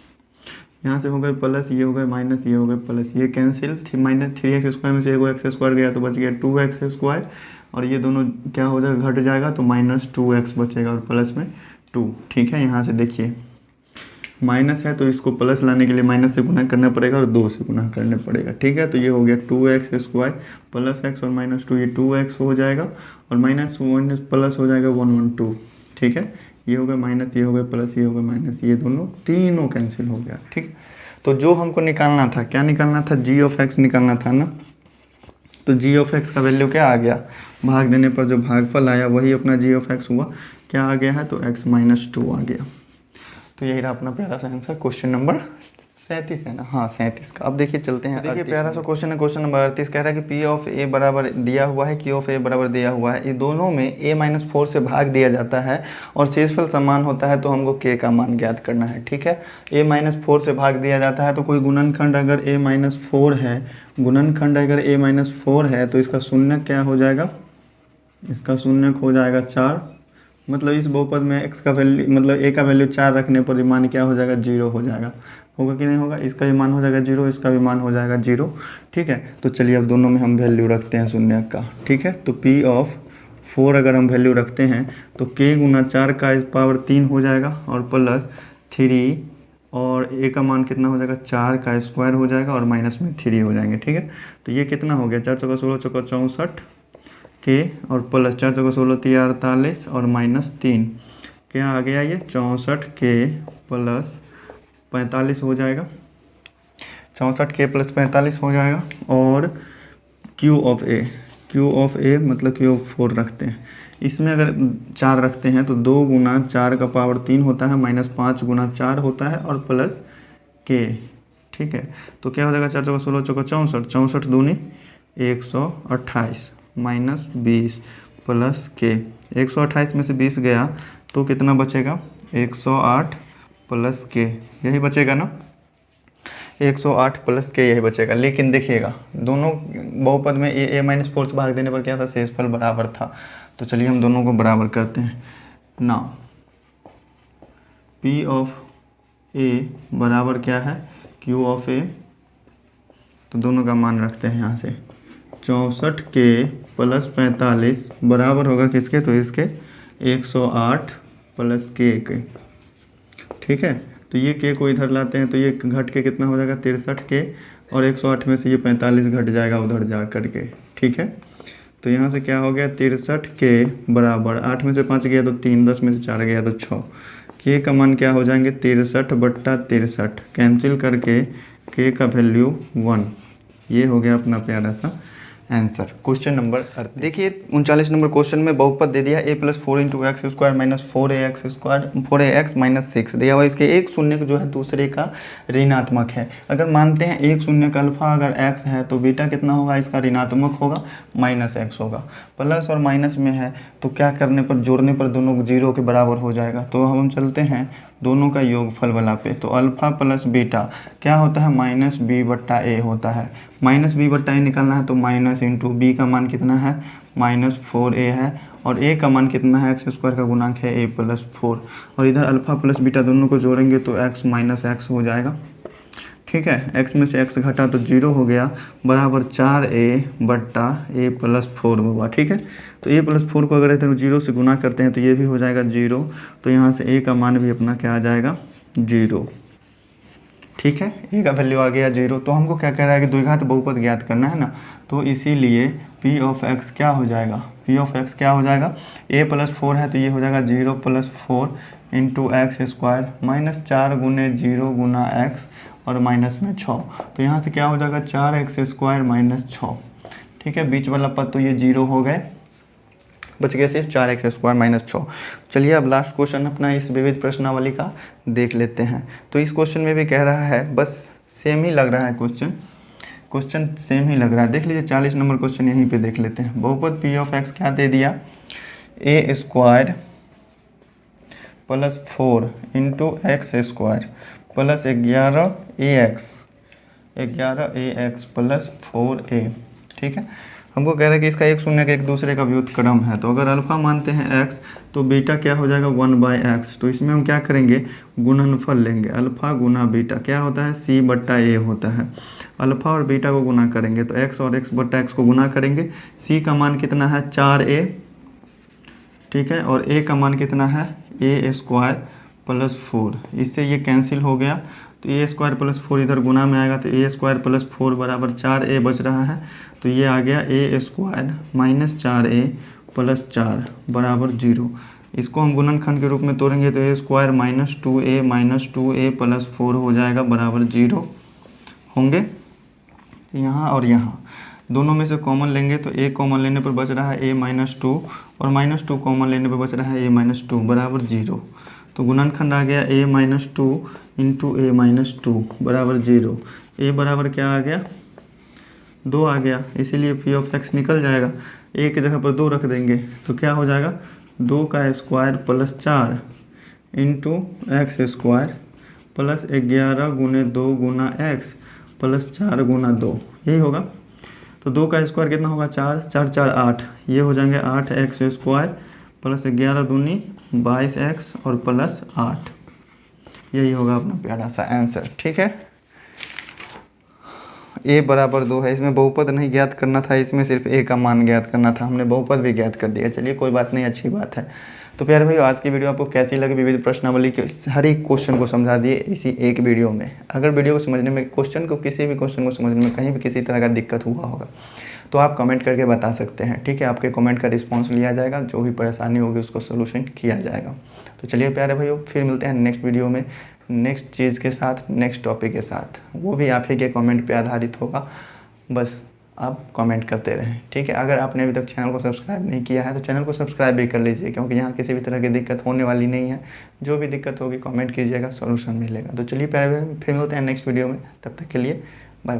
यहाँ से हो गए प्लस, ये हो गए माइनस, ये हो गए प्लस, ये कैंसिल। -3x² में से एगो x² गया तो बच गया 2x², और ये दोनों क्या हो जाएगा, घट जाएगा तो -2x बचेगा और प्लस में 2, ठीक है। यहाँ से देखिए माइनस है तो इसको प्लस लाने के लिए माइनस से गुना करना पड़ेगा और 2 से गुना करना पड़ेगा, ठीक है। तो ये हो गया 2x² प्लस x और -2, ये 2x हो जाएगा और -1 प्लस हो जाएगा 112, ठीक है। ये हो गया माइनस, ये हो गया प्लस, ये हो गया माइनस, ये दोनों तीनों कैंसिल हो गया, ठीक। तो जो हमको निकालना था, क्या निकालना था, जी ऑफ एक्स निकालना था ना। तो जी ऑफ एक्स का वैल्यू क्या आ गया, भाग देने पर जो भागफल आया वही अपना जी ऑफ एक्स हुआ। क्या आ गया है, तो x - 2 आ गया। तो यही रहा अपना प्यारा सा आंसर, क्वेश्चन नंबर 37 है ना, हाँ 37 का। अब देखिए चलते हैं, देखिए प्यारा सा क्वेश्चन है, क्वेश्चन नंबर 38 कह रहा है कि पी ऑफ ए बराबर दिया हुआ है, क्यू ऑफ ए बराबर दिया हुआ है। ये दोनों में a-4 से भाग दिया जाता है और शेषफल समान होता है, तो हमको k का मान ज्ञात करना है, ठीक है। a-4 से भाग दिया जाता है तो कोई गुणनखंड अगर a-4 है, गुणनखंड अगर a-4 है तो इसका शून्यक क्या हो जाएगा, इसका शून्यक हो जाएगा 4। मतलब इस बहुपद में x का वैल्यू, मतलब a का वैल्यू 4 रखने पर मान क्या हो जाएगा, 0 हो जाएगा। होगा कि नहीं होगा, इसका भी मान हो जाएगा 0, इसका भी मान हो जाएगा 0, ठीक है। तो चलिए अब दोनों में हम वैल्यू रखते हैं शून्यक का, ठीक है। तो p ऑफ 4 अगर हम वैल्यू रखते हैं तो k गुना 4 का पावर 3 हो जाएगा और प्लस 3, और a का मान कितना हो जाएगा, 4 का स्क्वायर हो जाएगा और माइनस में 3 हो जाएंगे, ठीक है। तो ये कितना हो गया, 4 चौका 16 चौका 64 के और प्लस 4 चौका 16 3 48 और -3, क्या आ गया ये 64 के प्लस 45 हो जाएगा, 64 के प्लस 45 हो जाएगा। और क्यू ऑफ ए मतलब क्यू ऑफ 4 रखते हैं। इसमें अगर 4 रखते हैं तो 2 गुना 4 का पावर 3 होता है, -5 गुना 4 होता है और प्लस के, ठीक है। तो क्या हो जाएगा, 4 चौका 16 चौका 64, 64 दूनी 128 -20 प्लस के, 128 में से 20 गया तो कितना बचेगा, 108 प्लस के, यही बचेगा ना, 108 प्लस के यही बचेगा। लेकिन देखिएगा दोनों बहुपद में a-4 से भाग देने पर क्या था, शेषफल बराबर था। तो चलिए हम दोनों को बराबर करते हैं ना। p ऑफ a बराबर क्या है, q ऑफ a, तो दोनों का मान रखते हैं यहाँ से। 64 के प्लस 45 बराबर होगा किसके, तो इसके 108 प्लस के, ठीक है। तो ये के को इधर लाते हैं तो ये घट के कितना हो जाएगा, 63 के, और 108 में से ये 45 घट जाएगा उधर जा करके, ठीक है। तो यहाँ से क्या हो गया, 63 के बराबर 8 में से 5 गया तो 3, 10 में से 4 गया तो 6, के का मान क्या हो जाएंगे 63/63, कैंसिल करके के का वैल्यू 1। ये हो गया अपना प्यारा सा आंसर, क्वेश्चन नंबर 38। देखिए 39 नंबर क्वेश्चन में बहुपद दे दिया a + 4 × x² - 4ax - 6 दिया हुआ। इसके एक शून्य जो है दूसरे का ऋणात्मक है। अगर मानते हैं एक शून्य का अल्फा अगर x है तो बीटा कितना होगा, इसका ऋणात्मक होगा, -x होगा। प्लस और माइनस में है तो क्या करने पर, जोड़ने पर दोनों 0 के बराबर हो जाएगा। तो हम चलते हैं दोनों का योगफल वाला पे। तो अल्फा प्लस बीटा क्या होता है, -b/a होता है। -b/a निकालना है तो माइनस इंटू b का मान कितना है, -4a है, और a का मान कितना है, x² का गुणांक है a + 4, और इधर अल्फा प्लस बीटा दोनों को जोड़ेंगे तो x - x हो जाएगा, ठीक है, x में से x घटा तो 0 हो गया, बराबर 4a बट्टा a प्लस 4 होगा। ठीक है, तो a प्लस 4 को अगर इधर 0 से गुना करते हैं तो ये भी हो जाएगा 0, तो यहाँ से a का मान भी अपना क्या आ जाएगा 0। ठीक है, a का वैल्यू आ गया 0। तो हमको क्या कह रहा है कि द्विघात बहुपद ज्ञात करना है ना, तो इसीलिए p ऑफ x क्या हो जाएगा, p ऑफ x क्या हो जाएगा, a प्लस 4 है तो ये हो जाएगा 0 plus 4 into x square minus 4 गुने 0 गुना x और माइनस में 6, तो यहाँ से क्या हो जाएगा 4x स्क्वायर माइनस 6। ठीक है, बीच वाला पद तो ये 0 हो गए, बच गया सिर्फ 4x स्क्वायर माइनस 6। चलिए अब लास्ट क्वेश्चन अपना इस विविध प्रश्नावली का देख लेते हैं। तो इस क्वेश्चन में भी कह रहा है, बस सेम ही लग रहा है क्वेश्चन सेम ही लग रहा है। देख लीजिए 40 नंबर क्वेश्चन यहीं पे देख लेते हैं। बहुपद p ऑफ x क्या दे दिया, a square plus 4 into x square plus 11ax plus 4a। ठीक है, हमको कह रहा है कि इसका एक शून्य का एक दूसरे का व्युत्क्रम है, तो अगर अल्फा मानते हैं x तो बीटा क्या हो जाएगा 1/x। तो इसमें हम क्या करेंगे, गुणनफल लेंगे, अल्फा गुना बीटा क्या होता है c बट्टा a होता है। अल्फा और बीटा को गुना करेंगे तो x और x बट्टा x को गुना करेंगे, c का मान कितना है 4a, ठीक है, और a का मान कितना है a स्क्वायर प्लस 4, इससे ये कैंसिल हो गया, तो a स्क्वायर प्लस 4 इधर गुना में आएगा तो a स्क्वायर प्लस 4 बराबर 4a बच रहा है, तो ये आ गया a square minus 4a plus 4 बराबर 0। इसको हम गुणनखंड के रूप में तोड़ेंगे तो a square minus 2a plus 4 हो जाएगा बराबर 0 होंगे। यहाँ और यहाँ दोनों में से कॉमन लेंगे तो a कॉमन लेने पर बच रहा है a माइनस 2 और माइनस 2 कॉमन लेने पर बच रहा है a माइनस 2 बराबर 0। तो गुणनखंड आ गया a minus 2 into a minus 2 बराबर 0। a बराबर क्या आ गया 2 आ गया, इसीलिए p ऑफ x निकल जाएगा, a की जगह पर 2 रख देंगे तो क्या हो जाएगा 2 का square plus 4 into x square plus 11 गुने 2 गुना x प्लस 4 गुना 2, यही होगा। तो 2 का स्क्वायर कितना होगा 4, 4 4 8, ये हो जाएंगे 8x स्क्वायर प्लस 11 दूनी 22x और प्लस 8, यही होगा अपना प्यारा सा आंसर। ठीक है, a बराबर 2 है, इसमें बहुपद नहीं ज्ञात करना था, इसमें सिर्फ a का मान ज्ञात करना था, हमने बहुपद भी ज्ञात कर दिया। चलिए कोई बात नहीं, अच्छी बात है। तो प्यारे भाई आज की वीडियो आपको कैसी लगी, विविध प्रश्नावली के हर एक क्वेश्चन को समझा दिए इसी एक वीडियो में। अगर वीडियो को समझने में किसी भी क्वेश्चन को समझने में कहीं भी किसी तरह का दिक्कत हुआ होगा तो आप कमेंट करके बता सकते हैं। ठीक है, आपके कमेंट का रिस्पॉन्स लिया जाएगा, जो भी परेशानी होगी उसको सोल्यूशन किया जाएगा। तो चलिए प्यारे भाइयों, फिर मिलते हैं नेक्स्ट वीडियो में, नेक्स्ट चीज़ के साथ, नेक्स्ट टॉपिक के साथ, वो भी आप ही के कमेंट पे आधारित होगा। बस आप कमेंट करते रहें। ठीक है, अगर आपने अभी तक चैनल को सब्सक्राइब नहीं किया है तो चैनल को सब्सक्राइब भी कर लीजिए, क्योंकि यहाँ किसी भी तरह की दिक्कत होने वाली नहीं है। जो भी दिक्कत होगी कमेंट कीजिएगा, सॉल्यूशन मिलेगा। तो चलिए प्यारे, फिर मिलते हैं नेक्स्ट वीडियो में, तब तक के लिए बाय बाय।